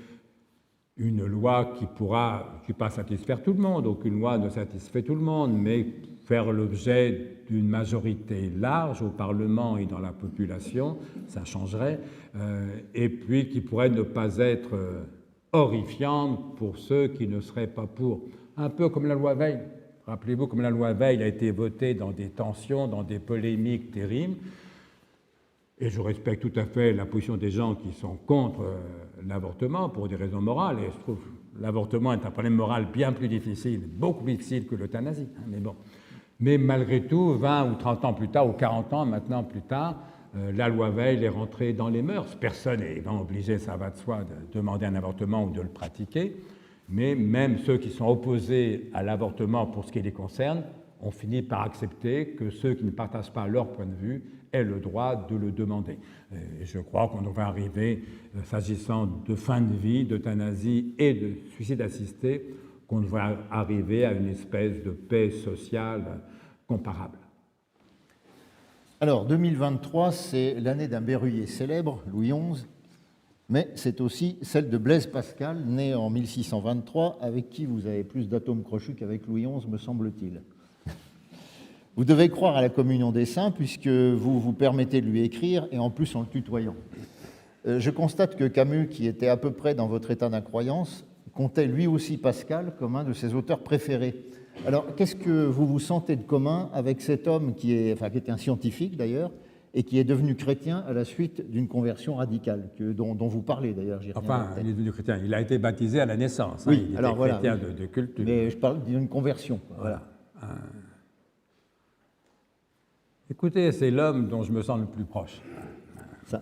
une loi qui pourra, je ne vais pas satisfaire tout le monde, aucune loi ne satisfait tout le monde, mais faire l'objet d'une majorité large au Parlement et dans la population, ça changerait, et puis qui pourrait ne pas être horrifiante pour ceux qui ne seraient pas pour. Un peu comme la loi Veil. Rappelez-vous, comme la loi Veil a été votée dans des tensions, dans des polémiques terribles, et je respecte tout à fait la position des gens qui sont contre l'avortement pour des raisons morales, et je trouve que l'avortement est un problème moral bien plus difficile, beaucoup plus difficile que l'euthanasie, mais bon. Mais malgré tout, 20 ou 30 ans plus tard, ou 40 ans maintenant plus tard, la loi Veil est rentrée dans les mœurs. Personne n'est obligé, ça va de soi, de demander un avortement ou de le pratiquer, mais même ceux qui sont opposés à l'avortement pour ce qui les concerne on finit par accepter que ceux qui ne partagent pas leur point de vue aient le droit de le demander. Et je crois qu'on va arriver, s'agissant de fin de vie, d'euthanasie et de suicide assisté, qu'on va arriver à une espèce de paix sociale comparable. Alors, 2023, c'est l'année d'un Berruyer célèbre, Louis XI, mais c'est aussi celle de Blaise Pascal, né en 1623, avec qui vous avez plus d'atomes crochus qu'avec Louis XI, me semble-t-il. Vous devez croire à la communion des saints, puisque vous vous permettez de lui écrire, et en plus en le tutoyant. Je constate que Camus, qui était à peu près dans votre état d'incroyance, comptait lui aussi Pascal comme un de ses auteurs préférés. Alors, qu'est-ce que vous vous sentez de commun avec cet homme qui était un scientifique d'ailleurs, et qui est devenu chrétien à la suite d'une conversion radicale, dont vous parlez d'ailleurs, j'y reviendrai. Enfin, il est devenu chrétien. Il a été baptisé à la naissance. Oui, il alors était chrétien oui. de culture. Mais je parle d'une conversion. Voilà. Écoutez, c'est l'homme dont je me sens le plus proche.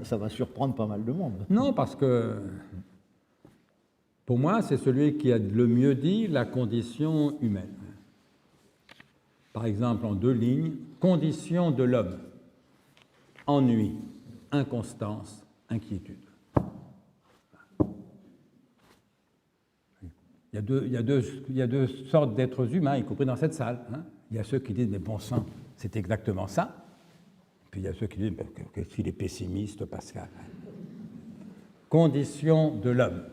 Ça va surprendre pas mal de monde. Non, parce que pour moi, c'est celui qui a le mieux dit la condition humaine. Par exemple, en 2 lignes, condition de l'homme, ennui, inconstance, inquiétude. Il y a deux sortes d'êtres humains, y compris dans cette salle. Il y a ceux qui disent, mais bon sang, c'est exactement ça. Puis il y a ceux qui disent, qu'est-ce qu'il est pessimiste, Pascal. Condition de l'homme,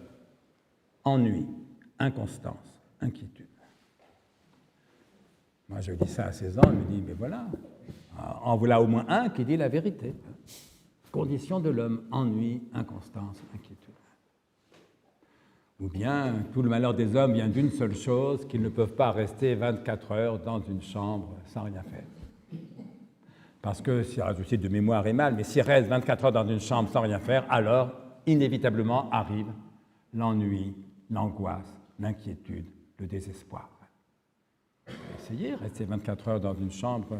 ennui, inconstance, inquiétude. Moi, je dis ça à 16 ans, je me dis, mais voilà, en voilà au moins un qui dit la vérité. Condition de l'homme, ennui, inconstance, inquiétude. Ou bien, tout le malheur des hommes vient d'une seule chose, qu'ils ne peuvent pas rester 24 heures dans une chambre sans rien faire. Parce que, si je cite de mémoire et mal, mais s'ils restent 24 heures dans une chambre sans rien faire, alors, inévitablement, arrive l'ennui, l'angoisse, l'inquiétude, le désespoir. Essayez, rester 24 heures dans une chambre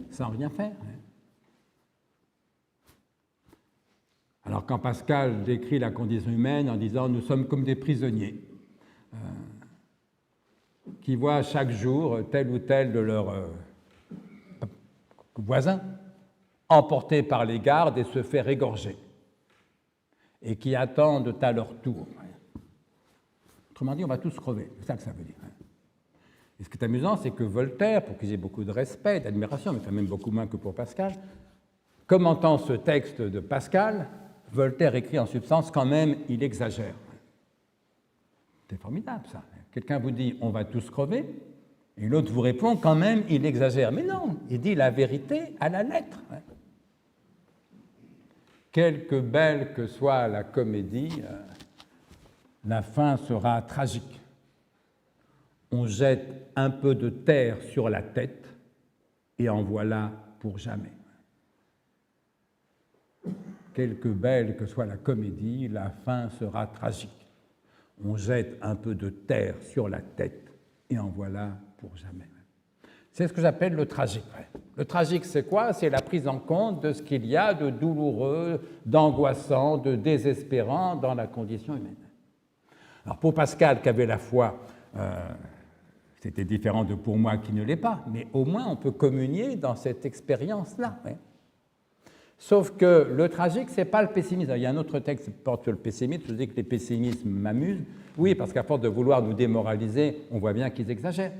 sans rien faire. Alors quand Pascal décrit la condition humaine en disant « nous sommes comme des prisonniers qui voient chaque jour tel ou tel de leurs voisins emporté par les gardes et se faire égorger et qui attendent à leur tour. » Autrement dit, on va tous crever, c'est ça que ça veut dire. Et ce qui est amusant, c'est que Voltaire, pour qui j'ai beaucoup de respect, d'admiration, mais quand même beaucoup moins que pour Pascal, commentant ce texte de Pascal, Voltaire écrit en substance, quand même, il exagère. C'est formidable, ça. Quelqu'un vous dit, on va tous crever, et l'autre vous répond, quand même, il exagère. Mais non, il dit la vérité à la lettre. Quelque belle que soit la comédie, la fin sera tragique. On jette un peu de terre sur la tête, et en voilà pour jamais. Quelque belle que soit la comédie, la fin sera tragique. On jette un peu de terre sur la tête, et en voilà pour jamais. C'est ce que j'appelle le tragique. Le tragique, c'est quoi? C'est la prise en compte de ce qu'il y a de douloureux, d'angoissant, de désespérant dans la condition humaine. Alors pour Pascal, qui avait la foi, c'était différent de pour moi qui ne l'ai pas, mais au moins on peut communier dans cette expérience-là. Sauf que le tragique, ce n'est pas le pessimisme. Il y a un autre texte qui porte sur le pessimisme. Je dis que les pessimismes m'amusent. Oui, parce qu'à force de vouloir nous démoraliser, on voit bien qu'ils exagèrent.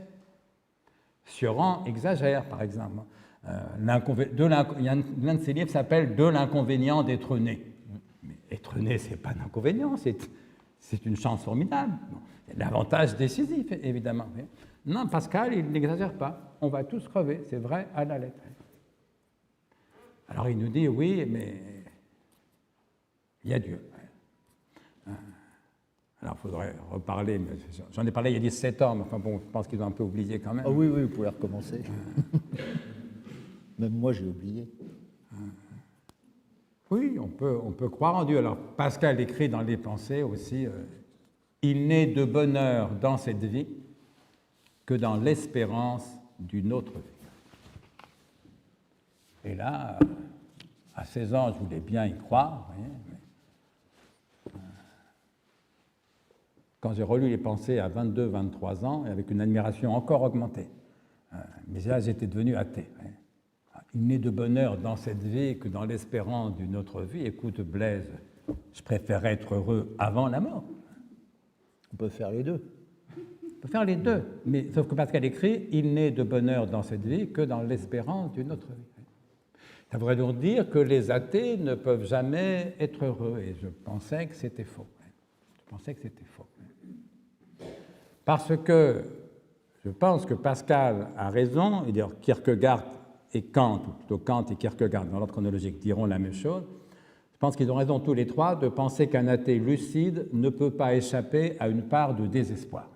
Sioran exagère, par exemple. L'un de ses livres s'appelle « De l'inconvénient d'être né ». Mais être né, ce n'est pas un inconvénient, c'est une chance formidable. L'avantage décisif, évidemment. Non, Pascal, il n'exagère pas. On va tous crever, c'est vrai à la lettre. Alors il nous dit, oui, mais il y a Dieu. Alors il faudrait reparler, mais j'en ai parlé il y a 17 ans, mais enfin bon, je pense qu'ils ont un peu oublié quand même. Ah oui, oui, vous pouvez recommencer. Même moi, j'ai oublié. Oui, on peut croire en Dieu. Alors Pascal écrit dans les Pensées aussi, il n'est de bonheur dans cette vie que dans l'espérance d'une autre vie. Et là, à 16 ans, je voulais bien y croire. Vous voyez, mais quand j'ai relu les Pensées à 22, 23 ans, et avec une admiration encore augmentée, Mais là, j'étais devenu athée. Il n'est de bonheur dans cette vie que dans l'espérance d'une autre vie. Écoute, Blaise, je préfère être heureux avant la mort. On peut faire les deux. On peut faire les deux, mais sauf que Pascal écrit « Il n'est de bonheur dans cette vie que dans l'espérance d'une autre vie ». Ça voudrait donc dire que les athées ne peuvent jamais être heureux, et je pensais que c'était faux. Parce que je pense que Pascal a raison, et d'ailleurs Kierkegaard et Kant, ou plutôt Kant et Kierkegaard dans l'ordre chronologique diront la même chose. Je pense qu'ils ont raison tous les trois de penser qu'un athée lucide ne peut pas échapper à une part de désespoir.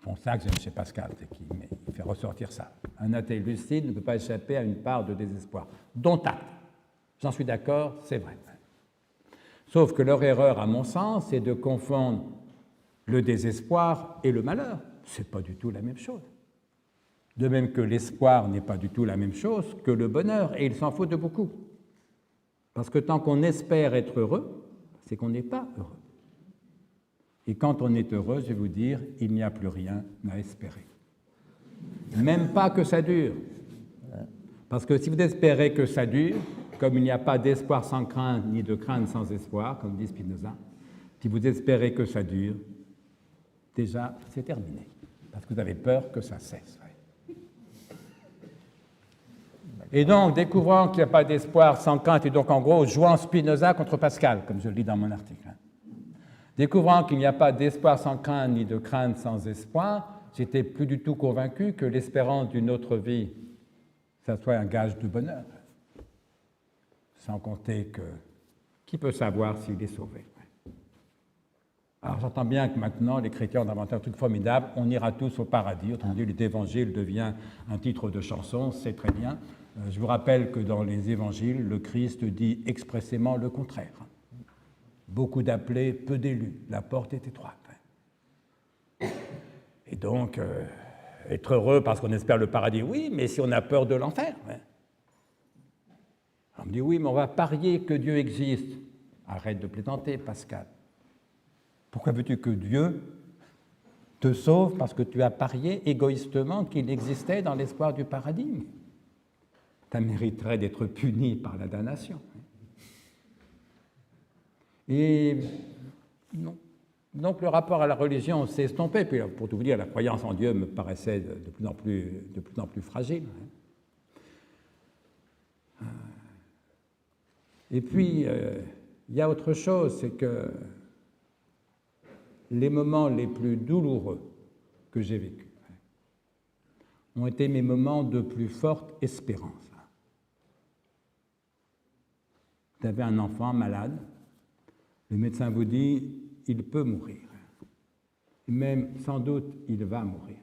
Bon, ça que j'aime chez Pascal, c'est qu'il fait ressortir ça. Un athée lucide ne peut pas échapper à une part de désespoir, dont acte. J'en suis d'accord, c'est vrai. Sauf que leur erreur, à mon sens, c'est de confondre le désespoir et le malheur. Ce n'est pas du tout la même chose. De même que l'espoir n'est pas du tout la même chose que le bonheur, et il s'en faut de beaucoup. Parce que tant qu'on espère être heureux, c'est qu'on n'est pas heureux. Et quand on est heureux, je vais vous dire, il n'y a plus rien à espérer. Même pas que ça dure. Parce que si vous espérez que ça dure, comme il n'y a pas d'espoir sans crainte, ni de crainte sans espoir, comme dit Spinoza, si vous espérez que ça dure, déjà, c'est terminé. Parce que vous avez peur que ça cesse. Et donc, découvrant qu'il n'y a pas d'espoir sans crainte, et donc en gros, jouant Spinoza contre Pascal, comme je le lis dans mon article. Découvrant qu'il n'y a pas d'espoir sans crainte, ni de crainte sans espoir, j'étais plus du tout convaincu que l'espérance d'une autre vie, ça soit un gage de bonheur. Sans compter que, qui peut savoir s'il est sauvé? Alors j'entends bien que maintenant, les chrétiens ont inventé un truc formidable, on ira tous au paradis. Autrement dit, l'évangile devient un titre de chanson, c'est très bien. Je vous rappelle que dans les évangiles, le Christ dit expressément le contraire. Beaucoup d'appelés, peu d'élus. La porte est étroite. Et donc, être heureux parce qu'on espère le paradis, oui, mais si on a peur de l'enfer. On me dit, oui, mais on va parier que Dieu existe. Arrête de plaisanter, Pascal. Pourquoi veux-tu que Dieu te sauve parce que tu as parié égoïstement qu'il existait dans l'espoir du paradis? Ça mériterait d'être puni par la damnation. Et non. Donc le rapport à la religion s'est estompé. Puis pour tout vous dire, la croyance en Dieu me paraissait de plus en plus fragile. Et puis, il y a autre chose, c'est que les moments les plus douloureux que j'ai vécus ont été mes moments de plus forte espérance. Vous avez un enfant malade, le médecin vous dit il peut mourir, même sans doute il va mourir,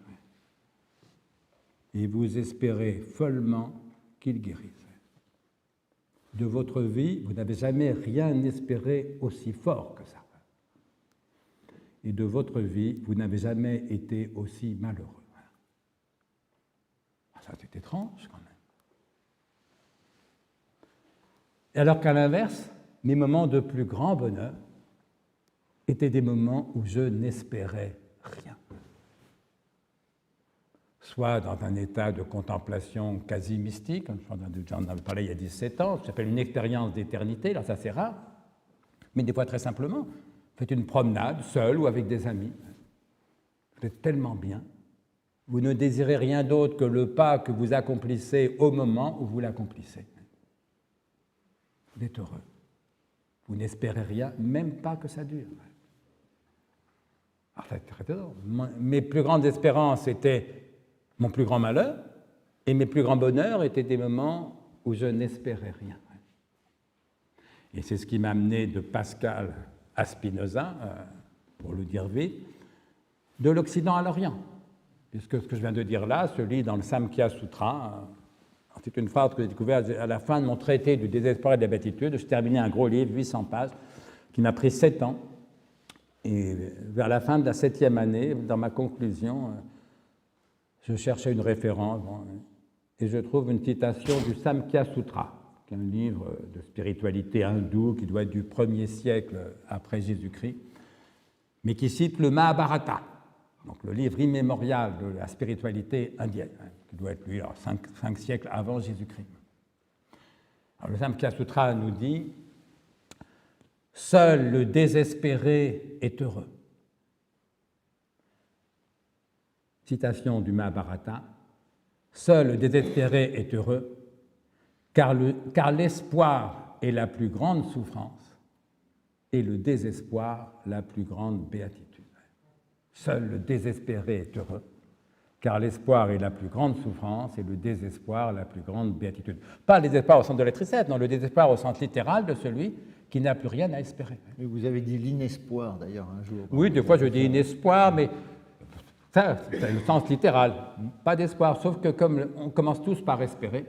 et vous espérez follement qu'il guérisse. De votre vie, vous n'avez jamais rien espéré aussi fort que ça. Et de votre vie, vous n'avez jamais été aussi malheureux. Ça, c'est étrange quand même. Et alors qu'à l'inverse, mes moments de plus grand bonheur étaient des moments où je n'espérais rien. Soit dans un état de contemplation quasi mystique, j'en avais parlé il y a 17 ans, ça s'appelle une expérience d'éternité, là ça c'est rare, mais des fois très simplement, faites une promenade, seul ou avec des amis, vous êtes tellement bien, vous ne désirez rien d'autre que le pas que vous accomplissez au moment où vous l'accomplissez. Vous êtes heureux. Vous n'espérez rien, même pas que ça dure. Alors, c'est très drôle. Mes plus grandes espérances étaient mon plus grand malheur, et mes plus grands bonheurs étaient des moments où je n'espérais rien. Et c'est ce qui m'a amené de Pascal à Spinoza, pour le dire vite, de l'Occident à l'Orient. Puisque ce que je viens de dire là se lit dans le Samkhya Sutra. C'est une phrase que j'ai découverte à la fin de mon traité du désespoir et de la béatitude. Je terminais un gros livre, 800 pages, qui m'a pris 7 ans. Et vers la fin de la 7e année, dans ma conclusion, je cherchais une référence et je trouve une citation du Samkhya Sutra, qui est un livre de spiritualité hindoue qui doit être du 1er siècle après Jésus-Christ, mais qui cite le Mahabharata. donc le livre immémorial de la spiritualité indienne, qui doit être, lui, 5 siècles avant Jésus-Christ. Alors, le Samkhya Sutra nous dit « Seul le désespéré est heureux ». Citation du Mahabharata, « Seul le désespéré est heureux, car l'espoir est la plus grande souffrance et le désespoir la plus grande béatitude. » Seul le désespéré est heureux, car l'espoir est la plus grande souffrance et le désespoir la plus grande béatitude. Pas le désespoir au sens de la tristesse, non, le désespoir au sens littéral de celui qui n'a plus rien à espérer. Vous avez dit l'inespoir, d'ailleurs, un jour. Oui, des fois je dis inespoir, mais ça, c'est le sens littéral, pas d'espoir, sauf que comme on commence tous par espérer,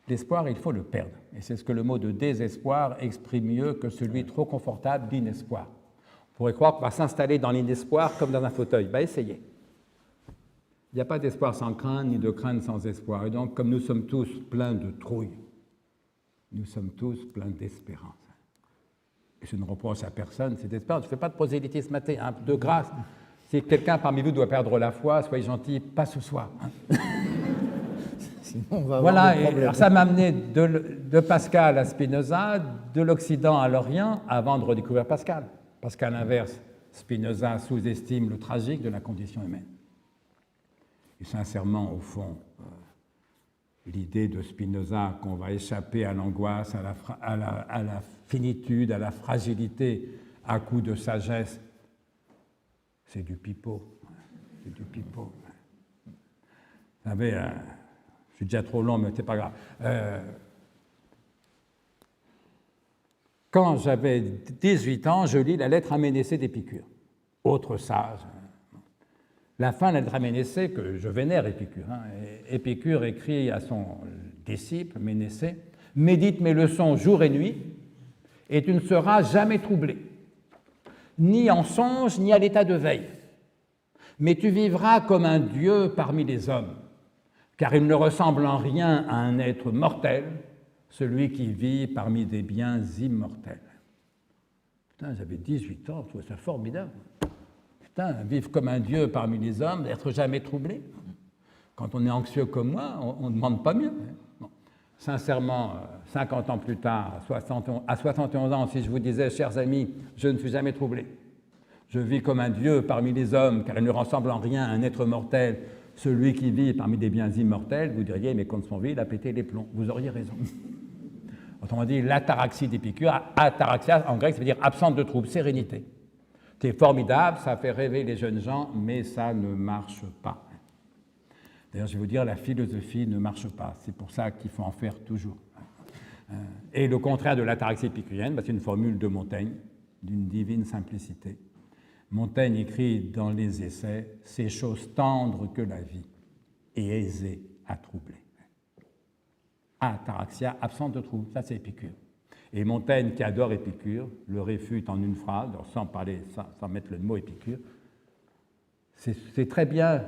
l'espoir, il faut le perdre. Et c'est ce que le mot de désespoir exprime mieux que celui trop confortable d'inespoir. On pourrait croire qu'on va s'installer dans l'inespoir comme dans un fauteuil. Essayez. Il n'y a pas d'espoir sans crainte, ni de crainte sans espoir. Et donc, comme nous sommes tous pleins de trouille, nous sommes tous pleins d'espérance. Et je ne reproche à personne cette espérance. Je ne fais pas de prosélytisme athée, de grâce. Si quelqu'un parmi vous doit perdre la foi, soyez gentil, pas ce soir. Sinon, on va avoir voilà, des problèmes. alors ça m'a amené de Pascal à Spinoza, de l'Occident à l'Orient, avant de redécouvrir Pascal. Parce qu'à l'inverse, Spinoza sous-estime le tragique de la condition humaine. Et sincèrement, au fond, l'idée de Spinoza qu'on va échapper à l'angoisse, à la finitude, à la fragilité, à coup de sagesse, c'est du pipeau. C'est du pipeau. Vous savez, je suis déjà trop long, mais c'est pas grave. Quand j'avais 18 ans, je lis la lettre à Ménécée d'Épicure, autre sage. La fin de la lettre à Ménécée, que je vénère Épicure. Épicure écrit à son disciple, Ménécée, « Médite mes leçons jour et nuit, et tu ne seras jamais troublé, ni en songe, ni à l'état de veille. Mais tu vivras comme un dieu parmi les hommes, car il ne ressemble en rien à un être mortel, celui qui vit parmi des biens immortels. » Putain, j'avais 18 ans, je trouvais ça formidable. Putain, vivre comme un dieu parmi les hommes, n'être jamais troublé. Quand on est anxieux comme moi, on ne demande pas mieux. Bon. Sincèrement, 50 ans plus tard, à 71 ans, si je vous disais, chers amis, je ne suis jamais troublé. Je vis comme un dieu parmi les hommes, car il ne ressemble en rien à un être mortel, celui qui vit parmi des biens immortels, vous diriez, mais Comte-Sponville il a pété les plombs. Vous auriez raison. Autrement dit, l'ataraxie d'Épicure, ataraxia en grec, ça veut dire absente de trouble, sérénité. C'est formidable, ça fait rêver les jeunes gens, mais ça ne marche pas. D'ailleurs, je vais vous dire, la philosophie ne marche pas. C'est pour ça qu'il faut en faire toujours. Et le contraire de l'ataraxie épicurienne, c'est une formule de Montaigne, d'une divine simplicité. Montaigne écrit dans les Essais « C'est chose tendre que la vie et aisée à troubler ». Ataraxia, absente de trouble, ça c'est Épicure. Et Montaigne, qui adore Épicure, le réfute en une phrase, sans mettre le mot Épicure. C'est très bien,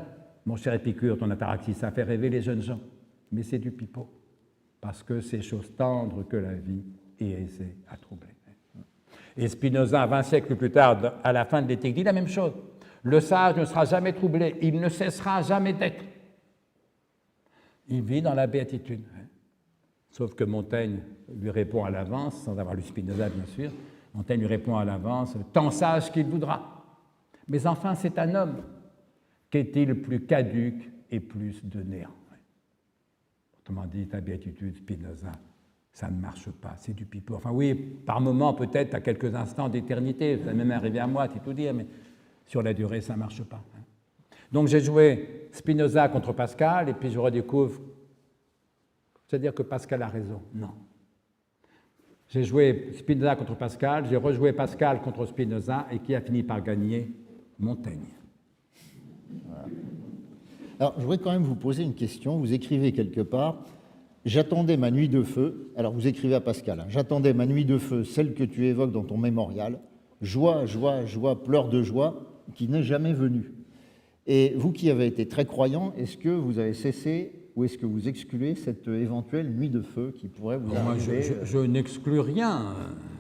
mon cher Épicure, ton ataraxie, ça fait rêver les jeunes gens, mais c'est du pipeau, parce que c'est chose tendre que la vie et aisée à troubler. Et Spinoza, 20 siècles plus tard, à la fin de l'éthique, dit la même chose. Le sage ne sera jamais troublé, il ne cessera jamais d'être. Il vit dans la béatitude. Sauf que Montaigne lui répond à l'avance, sans avoir lu Spinoza bien sûr, Montaigne lui répond à l'avance, tant sage qu'il voudra. Mais enfin, c'est un homme. Qu'est-il plus caduc et plus de néant? Autrement dit, ta béatitude, Spinoza, ça ne marche pas, c'est du pipeau. Enfin oui, par moment, peut-être à quelques instants d'éternité, ça m'est même arrivé à moi, c'est tout dire, mais sur la durée, ça ne marche pas. Donc j'ai joué Spinoza contre Pascal, et puis je redécouvre, c'est-à-dire que Pascal a raison. Non. J'ai joué Spinoza contre Pascal, j'ai rejoué Pascal contre Spinoza, et qui a fini par gagner? Montaigne. Voilà. Alors, je voudrais quand même vous poser une question. Vous écrivez quelque part, j'attendais ma nuit de feu, alors vous écrivez à Pascal, j'attendais ma nuit de feu, celle que tu évoques dans ton mémorial, joie, joie, joie, pleurs de joie, qui n'est jamais venue. Et vous qui avez été très croyant, est-ce que vous avez cessé ou est-ce que vous excluez cette éventuelle nuit de feu qui pourrait vous Moi, arriver je n'exclus rien.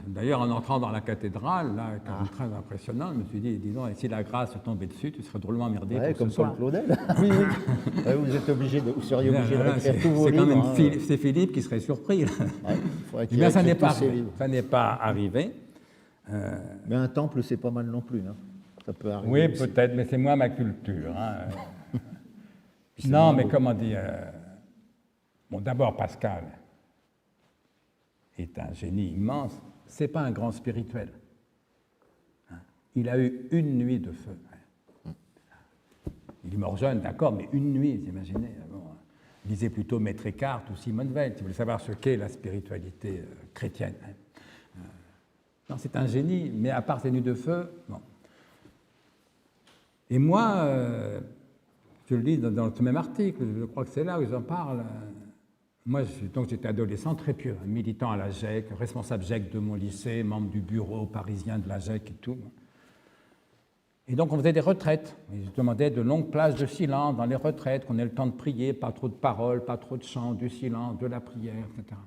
D'ailleurs, en entrant dans la cathédrale, là, quand même très impressionnant, je me suis dit, dis donc, si la grâce tombait dessus, tu serais drôlement emmerdé Ouais, pour comme ce Paul soir. Claudel. Oui, oui. Ouais, vous êtes obligé vous seriez obligé de réécrire tous vos C'est quand livres. même c'est Philippe qui serait surpris. Là. Ouais, il faudrait Eh qu'il bien, ça réécrive n'est pas tous ses arrivé. livres. Ça n'est pas arrivé. Mais un temple, c'est pas mal non plus. Hein. Ça peut arriver. Oui, aussi. peut-être, mais c'est moins ma culture. Hein. C'est Non, moins mais beau. comment dire bon, d'abord, Pascal est un génie immense. C'est pas un grand spirituel. Hein. Il a eu une nuit de feu. Il est mort jeune, d'accord, mais une nuit, vous imaginez. Bon, lisez plutôt Maître Eckhart ou Simone Weil, si vous voulez savoir ce qu'est la spiritualité chrétienne. Non, c'est un génie, mais à part ces nuits de feu, non. Et moi, je le lis dans ce même article, je crois que c'est là où ils en parlent. Moi, j'étais adolescent très pieux, militant à la GEC, responsable GEC de mon lycée, membre du bureau parisien de la GEC et tout. Et donc, on faisait des retraites. Ils demandaient de longues plages de silence dans les retraites, qu'on ait le temps de prier, pas trop de paroles, pas trop de chants, du silence, de la prière, etc.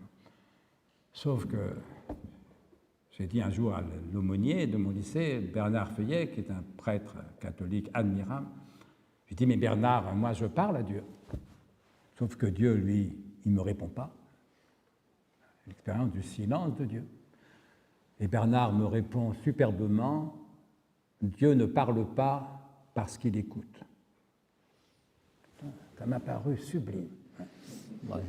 Sauf que j'ai dit un jour à l'aumônier de mon lycée, Bernard Feuillet, qui est un prêtre catholique admirable, j'ai dit, mais Bernard, moi je parle à Dieu. Sauf que Dieu, lui, il ne me répond pas. L'expérience du silence de Dieu. Et Bernard me répond superbement, Dieu ne parle pas parce qu'il écoute. Ça m'a paru sublime. Ouais.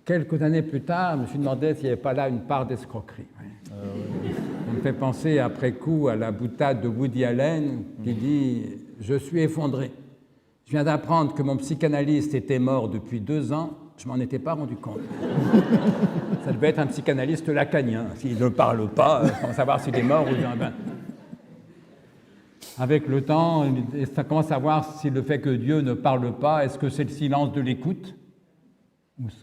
Quelques années plus tard, je me suis demandé s'il n'y avait pas là une part d'escroquerie. Oui. Ça me fait penser après coup à la boutade de Woody Allen qui dit « Je suis effondré. Je viens d'apprendre que mon psychanalyste était mort depuis 2 ans. Je m'en étais pas rendu compte. » Ça devait être un psychanalyste lacanien. S'il ne parle pas, sans savoir s'il est mort ou bien. Avec le temps, ça commence à voir si le fait que Dieu ne parle pas, est-ce que c'est le silence de l'écoute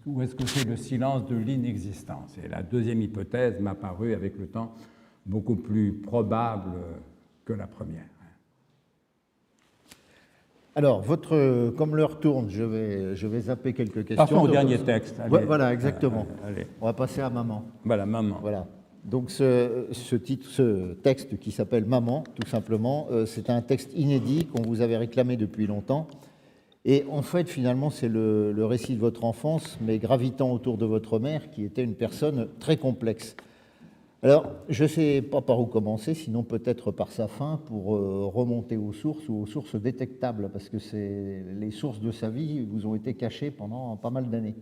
ou est-ce que c'est le silence de l'inexistence? Et la deuxième hypothèse m'a paru, avec le temps, beaucoup plus probable que la première. Alors, comme l'heure tourne, je vais zapper quelques questions. Passons au Donc, dernier texte. Allez. Voilà, exactement. Allez. On va passer à Maman. Voilà, maman. Voilà. Donc, ce texte qui s'appelle Maman, tout simplement, c'est un texte inédit qu'on vous avait réclamé depuis longtemps. Et en fait, finalement, c'est le récit de votre enfance, mais gravitant autour de votre mère, qui était une personne très complexe. Alors, je ne sais pas par où commencer, sinon peut-être par sa fin, pour remonter aux sources ou aux sources détectables, parce que les sources de sa vie vous ont été cachées pendant pas mal d'années.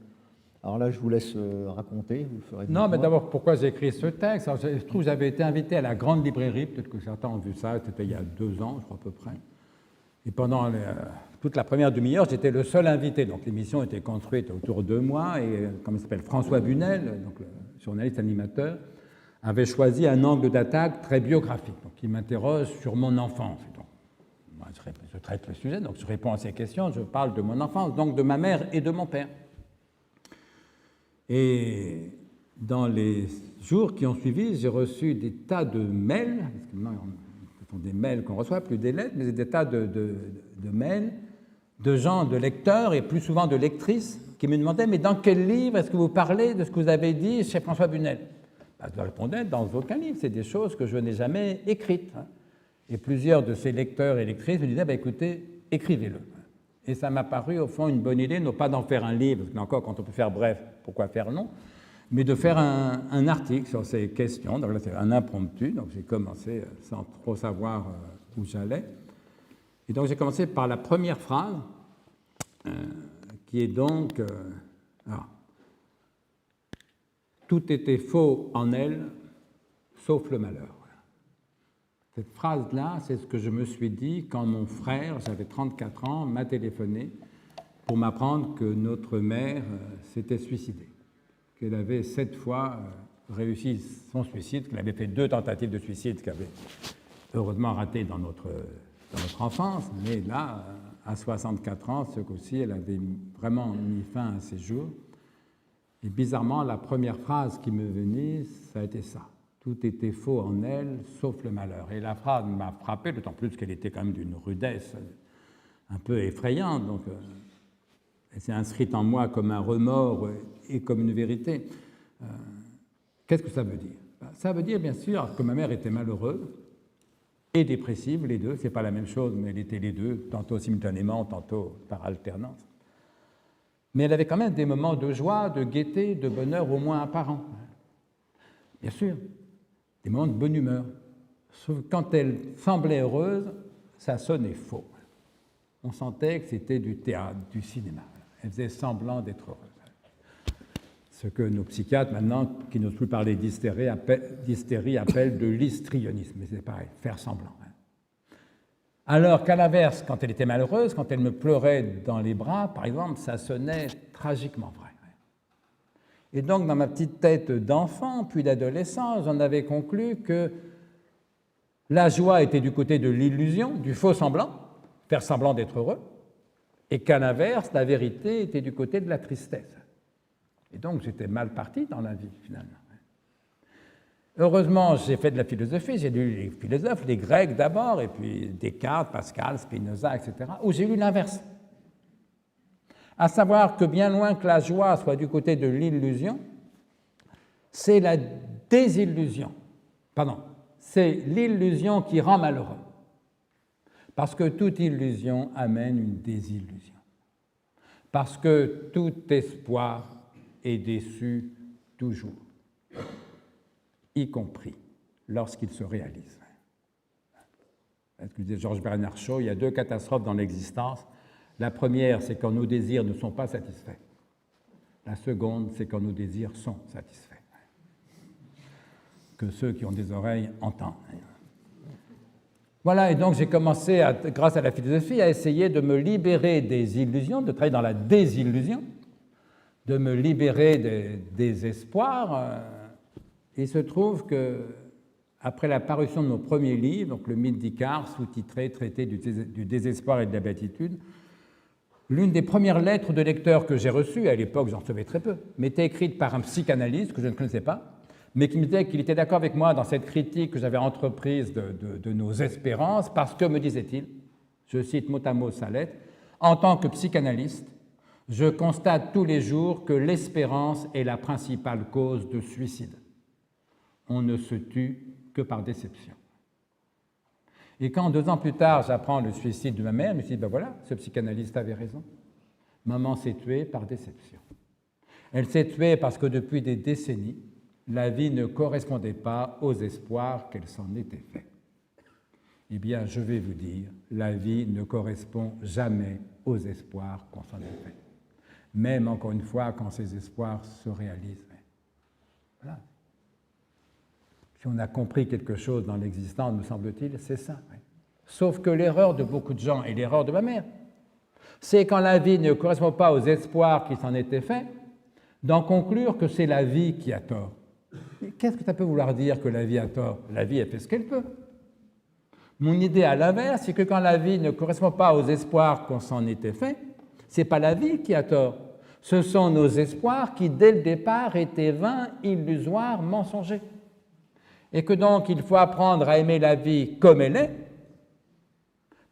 Alors là, je vous laisse raconter, vous ferez Non, mais moi. d'abord, pourquoi j'ai écrit ce texte? Alors, je trouve que j'avais été invité à la Grande Librairie, peut-être que certains ont vu ça, c'était il y a 2 ans, je crois à peu près. Et pendant toute la première demi-heure, j'étais le seul invité. Donc l'émission était construite autour de moi, et comme il s'appelle François Bunel, donc le journaliste animateur, avait choisi un angle d'attaque très biographique, donc il m'interroge sur mon enfance. Donc, moi, je traite le sujet, donc je réponds à ces questions, je parle de mon enfance, donc de ma mère et de mon père. Et dans les jours qui ont suivi, j'ai reçu des tas de mails, parce que maintenant, ce sont des mails qu'on reçoit, plus des lettres, mais des tas de mails de gens, de lecteurs, et plus souvent de lectrices, qui me demandaient « Mais dans quel livre est-ce que vous parlez de ce que vous avez dit chez François Bunel ?» Je leur répondais « Dans aucun livre, c'est des choses que je n'ai jamais écrites. » Et plusieurs de ces lecteurs et lectrices me disaient « Écoutez, écrivez-le. » Et ça m'a paru, au fond, une bonne idée, non pas d'en faire un livre, parce que encore, quand on peut faire bref, pourquoi faire long, mais de faire un article sur ces questions. Donc là, c'est un impromptu, donc j'ai commencé sans trop savoir où j'allais. Et donc j'ai commencé par la première phrase, qui est donc tout était faux en elle, sauf le malheur. Cette phrase-là, c'est ce que je me suis dit quand mon frère, j'avais 34 ans, m'a téléphoné pour m'apprendre que notre mère s'était suicidée, qu'elle avait 7 fois réussi son suicide, qu'elle avait fait 2 tentatives de suicide qui avaient heureusement raté dans notre enfance, mais là, à 64 ans, ce coup-ci, elle avait vraiment mis fin à ses jours. Et bizarrement, la première phrase qui me venait, ça a été ça. Tout était faux en elle, sauf le malheur. Et la phrase m'a frappé, d'autant plus qu'elle était quand même d'une rudesse un peu effrayante. Donc, Elle s'est inscrite en moi comme un remords et comme une vérité. Qu'est-ce que ça veut dire? Ça veut dire, bien sûr, que ma mère était malheureuse et dépressive, les deux. Ce n'est pas la même chose, mais elle était les deux, tantôt simultanément, tantôt par alternance. Mais elle avait quand même des moments de joie, de gaieté, de bonheur, au moins un par an. Bien sûr, des moments de bonne humeur. Sauf que quand elle semblait heureuse, ça sonnait faux. On sentait que c'était du théâtre, du cinéma. Elle faisait semblant d'être heureuse. Ce que nos psychiatres, maintenant, qui n'osent plus parler d'hystérie, appellent de l'histrionisme. Mais c'est pareil, faire semblant. Alors qu'à l'inverse, quand elle était malheureuse, quand elle me pleurait dans les bras, par exemple, ça sonnait tragiquement vrai. Et donc, dans ma petite tête d'enfant, puis d'adolescent, j'en avais conclu que la joie était du côté de l'illusion, du faux semblant, faire semblant d'être heureux, et qu'à l'inverse, la vérité était du côté de la tristesse. Et donc, j'étais mal parti dans la vie, finalement. Heureusement, j'ai fait de la philosophie, j'ai lu les philosophes, les Grecs d'abord, et puis Descartes, Pascal, Spinoza, etc., où j'ai lu l'inverse. À savoir que bien loin que la joie soit du côté de l'illusion, c'est la désillusion. Pardon, c'est l'illusion qui rend malheureux. Parce que toute illusion amène une désillusion. Parce que tout espoir est déçu toujours, y compris lorsqu'il se réalise. Excusez Georges Bernard Shaw, il y a deux catastrophes dans l'existence. La première, c'est quand nos désirs ne sont pas satisfaits. La seconde, c'est quand nos désirs sont satisfaits. Que ceux qui ont des oreilles entendent. Voilà, et donc j'ai commencé, grâce à la philosophie, à essayer de me libérer des illusions, de travailler dans la désillusion, de me libérer des désespoirs. Il se trouve que, après la parution de mon premier livre, donc Le mythe d'Icare, sous-titré Traité du désespoir et de la béatitude, l'une des premières lettres de lecteurs que j'ai reçues, à l'époque j'en recevais très peu, m'était écrite par un psychanalyste que je ne connaissais pas, mais qui me disait qu'il était d'accord avec moi dans cette critique que j'avais entreprise de nos espérances, parce que, me disait-il, je cite mot à mot sa lettre, « En tant que psychanalyste, je constate tous les jours que l'espérance est la principale cause de suicide. On ne se tue que par déception. » Et quand 2 ans plus tard, j'apprends le suicide de ma mère, je me suis dit, ben voilà, ce psychanalyste avait raison. Maman s'est tuée par déception. Elle s'est tuée parce que depuis des décennies, la vie ne correspondait pas aux espoirs qu'elle s'en était fait. Eh bien, je vais vous dire, la vie ne correspond jamais aux espoirs qu'on s'en est fait. Même, encore une fois, quand ces espoirs se réalisent. Voilà. Si on a compris quelque chose dans l'existence, me semble-t-il, c'est ça. Sauf que l'erreur de beaucoup de gens, et l'erreur de ma mère, c'est quand la vie ne correspond pas aux espoirs qui s'en étaient faits, d'en conclure que c'est la vie qui a tort. Mais qu'est-ce que ça peut vouloir dire que la vie a tort? La vie, elle fait ce qu'elle peut. Mon idée à l'inverse, c'est que quand la vie ne correspond pas aux espoirs qu'on s'en était fait, ce n'est pas la vie qui a tort. Ce sont nos espoirs qui, dès le départ, étaient vains, illusoires, mensongers. Et que donc, il faut apprendre à aimer la vie comme elle est,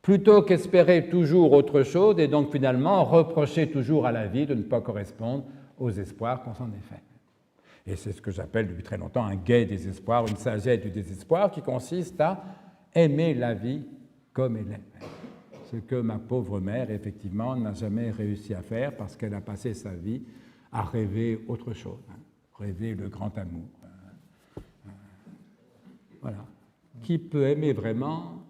plutôt qu'espérer toujours autre chose, et donc finalement reprocher toujours à la vie de ne pas correspondre aux espoirs qu'on s'en est fait. Et c'est ce que j'appelle depuis très longtemps un gai désespoir, une sagesse du désespoir qui consiste à aimer la vie comme elle est. Ce que ma pauvre mère, effectivement, n'a jamais réussi à faire parce qu'elle a passé sa vie à rêver autre chose, rêver le grand amour. Voilà. Qui peut aimer vraiment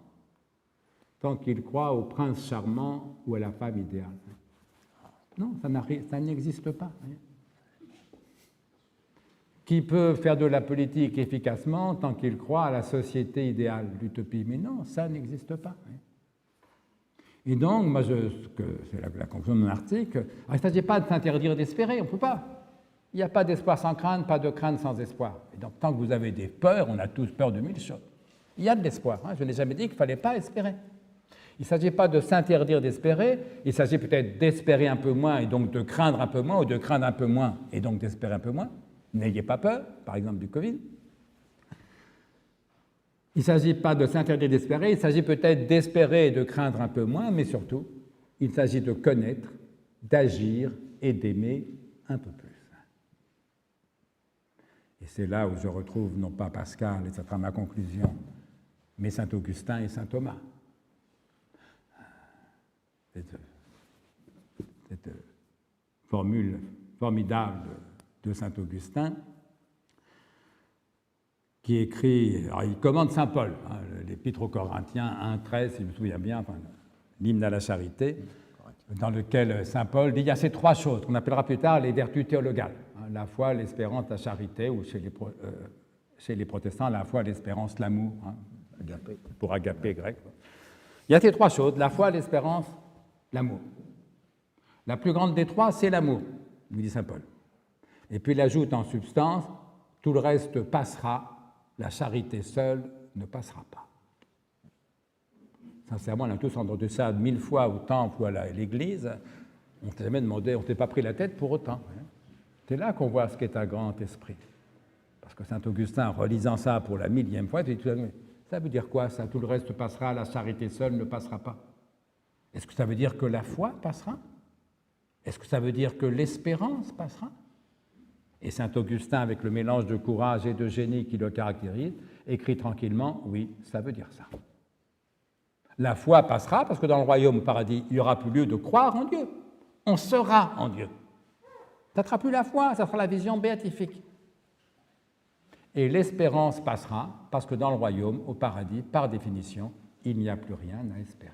tant qu'il croit au prince charmant ou à la femme idéale? Non, ça n'existe pas. Qui peut faire de la politique efficacement tant qu'il croit à la société idéale, l'utopie? Mais non, ça n'existe pas. Et donc, moi, c'est la conclusion de mon article, il ne s'agit pas de s'interdire d'espérer, on ne peut pas. Il n'y a pas d'espoir sans crainte, pas de crainte sans espoir. Et donc, tant que vous avez des peurs, on a tous peur de 1000 choses. Il y a de l'espoir, je n'ai jamais dit qu'il ne fallait pas espérer. Il ne s'agit pas de s'interdire d'espérer, il s'agit peut-être d'espérer un peu moins et donc de craindre un peu moins, ou de craindre un peu moins et donc d'espérer un peu moins. N'ayez pas peur, par exemple du Covid. Il ne s'agit pas de s'interdire d'espérer, il s'agit peut-être d'espérer et de craindre un peu moins, mais surtout, il s'agit de connaître d'agir et d'aimer un peu plus. Et c'est là où je retrouve non pas Pascal, et ça sera ma conclusion, mais saint Augustin et saint Thomas. Cette formule formidable de saint Augustin, qui écrit, alors il commande saint Paul, l'Épître aux Corinthiens 1,13, si je me souviens bien, enfin, l'hymne à la charité, dans lequel saint Paul dit il y a ces trois choses qu'on appellera plus tard les vertus théologales, la foi, l'espérance, la charité, ou chez les protestants, la foi, l'espérance, l'amour, pour agapé grec. Il y a ces trois choses, la foi, l'espérance, l'amour. La plus grande des trois, c'est l'amour, lui dit saint Paul. Et puis il ajoute en substance, tout le reste passera, la charité seule ne passera pas. Sincèrement, on a tous entendu ça 1000 fois au temple ou à l'Église. On ne s'est jamais demandé, on ne s'est pas pris la tête pour autant. C'est là qu'on voit ce qu'est un grand esprit. Parce que saint Augustin, en relisant ça pour la 1000e fois, il dit, ça veut dire quoi ça? Tout le reste passera, la charité seule ne passera pas. Est-ce que ça veut dire que la foi passera? Est-ce que ça veut dire que l'espérance passera? Et saint Augustin, avec le mélange de courage et de génie qui le caractérise, écrit tranquillement, oui, ça veut dire ça. La foi passera parce que dans le royaume au paradis, il n'y aura plus lieu de croire en Dieu. On sera en Dieu. Ça ne sera plus la foi, ça sera la vision béatifique. Et l'espérance passera parce que dans le royaume, au paradis, par définition, il n'y a plus rien à espérer.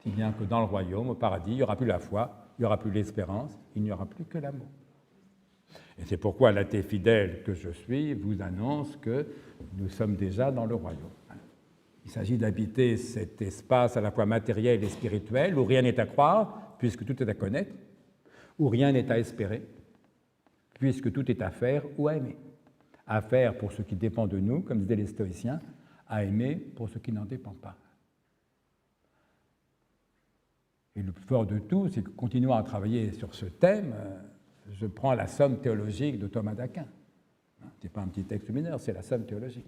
Si bien que dans le royaume, au paradis, il n'y aura plus la foi, il n'y aura plus l'espérance, il n'y aura plus que l'amour. Et c'est pourquoi l'athée fidèle que je suis vous annonce que nous sommes déjà dans le royaume. Il s'agit d'habiter cet espace à la fois matériel et spirituel où rien n'est à croire, puisque tout est à connaître, où rien n'est à espérer, puisque tout est à faire ou à aimer. À faire pour ce qui dépend de nous, comme disaient les stoïciens, à aimer pour ce qui n'en dépend pas. Et le plus fort de tout, c'est que continuant à travailler sur ce thème, je prends la somme théologique de Thomas d'Aquin. Ce n'est pas un petit texte mineur, c'est la somme théologique.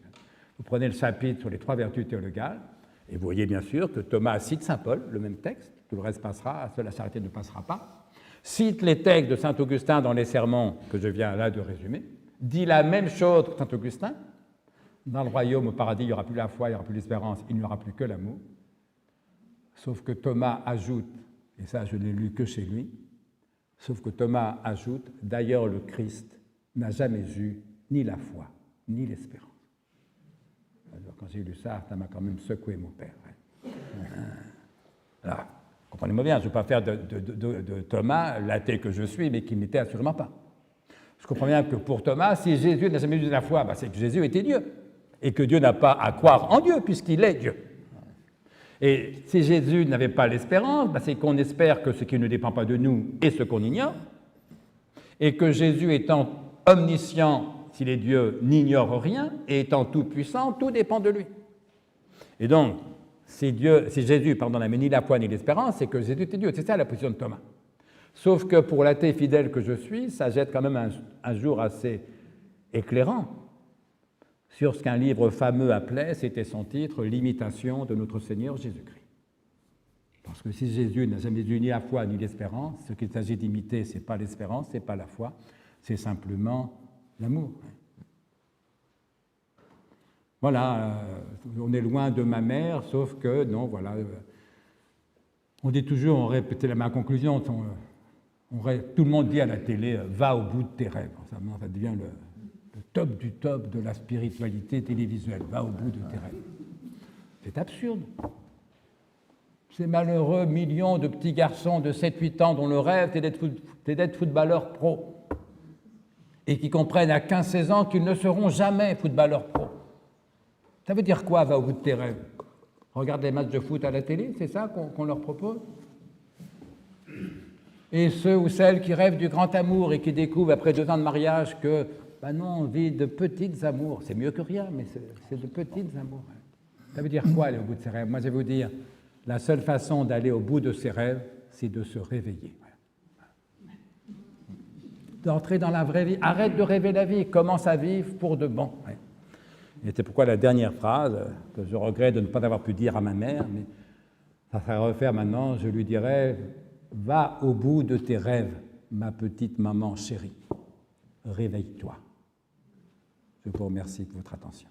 Vous prenez le chapitre sur les trois vertus théologales, et vous voyez bien sûr que Thomas cite saint Paul, le même texte, tout le reste passera, seule la charité ne passera pas, cite les textes de saint Augustin dans les sermons que je viens là de résumer, dit la même chose que saint Augustin, dans le royaume, au paradis, il n'y aura plus la foi, il n'y aura plus l'espérance, il n'y aura plus que l'amour, sauf que Thomas ajoute, et ça je l'ai lu que chez lui, sauf que Thomas ajoute, d'ailleurs le Christ n'a jamais eu ni la foi, ni l'espérance. Alors, quand j'ai lu ça, ça m'a quand même secoué mon père. Alors, comprenez-moi bien, je ne veux pas faire de Thomas l'athée que je suis, mais qu'il n'était assurément pas. Je comprends bien que pour Thomas, si Jésus n'a jamais eu de la foi, c'est que Jésus était Dieu, et que Dieu n'a pas à croire en Dieu, puisqu'il est Dieu. Et si Jésus n'avait pas l'espérance, c'est qu'on espère que ce qui ne dépend pas de nous est ce qu'on ignore, et que Jésus étant omniscient, s'il est Dieu, n'ignore rien, et étant tout-puissant, tout dépend de lui. Et donc, si Jésus n'avait ni la foi ni l'espérance, c'est que Jésus était Dieu. C'est ça la position de Thomas. Sauf que pour l'athée fidèle que je suis, ça jette quand même un jour assez éclairant sur ce qu'un livre fameux appelait, c'était son titre, « L'imitation de notre Seigneur Jésus-Christ ». Parce que si Jésus n'a jamais eu ni la foi ni l'espérance, ce qu'il s'agit d'imiter, ce n'est pas l'espérance, ce n'est pas la foi, c'est simplement l'amour. Voilà, on est loin de ma mère, sauf que, non, voilà, on dit toujours, on répète ma conclusion, tout le monde dit à la télé, va au bout de tes rêves. Ça devient le top du top de la spiritualité télévisuelle, va au bout de tes rêves. C'est absurde. Ces malheureux millions de petits garçons de 7-8 ans dont le rêve c'est d'être footballeur pro et qui comprennent à 15-16 ans qu'ils ne seront jamais footballeurs pro. Ça veut dire quoi, va au bout de tes rêves? Regarde les matchs de foot à la télé, c'est ça qu'on leur propose? Et ceux ou celles qui rêvent du grand amour et qui découvrent après 2 ans de mariage que, non, on vit de petites amours, c'est mieux que rien, mais c'est de petites amours. Ça veut dire quoi, aller au bout de ses rêves? Moi, je vais vous dire, la seule façon d'aller au bout de ses rêves, c'est de se réveiller. D'entrer dans la vraie vie. Arrête de rêver la vie, commence à vivre pour de bon. Et c'est pourquoi la dernière phrase, que je regrette de ne pas avoir pu dire à ma mère, mais ça va refaire maintenant, je lui dirais, Va au bout de tes rêves, ma petite maman chérie. Réveille-toi. Je vous remercie de votre attention.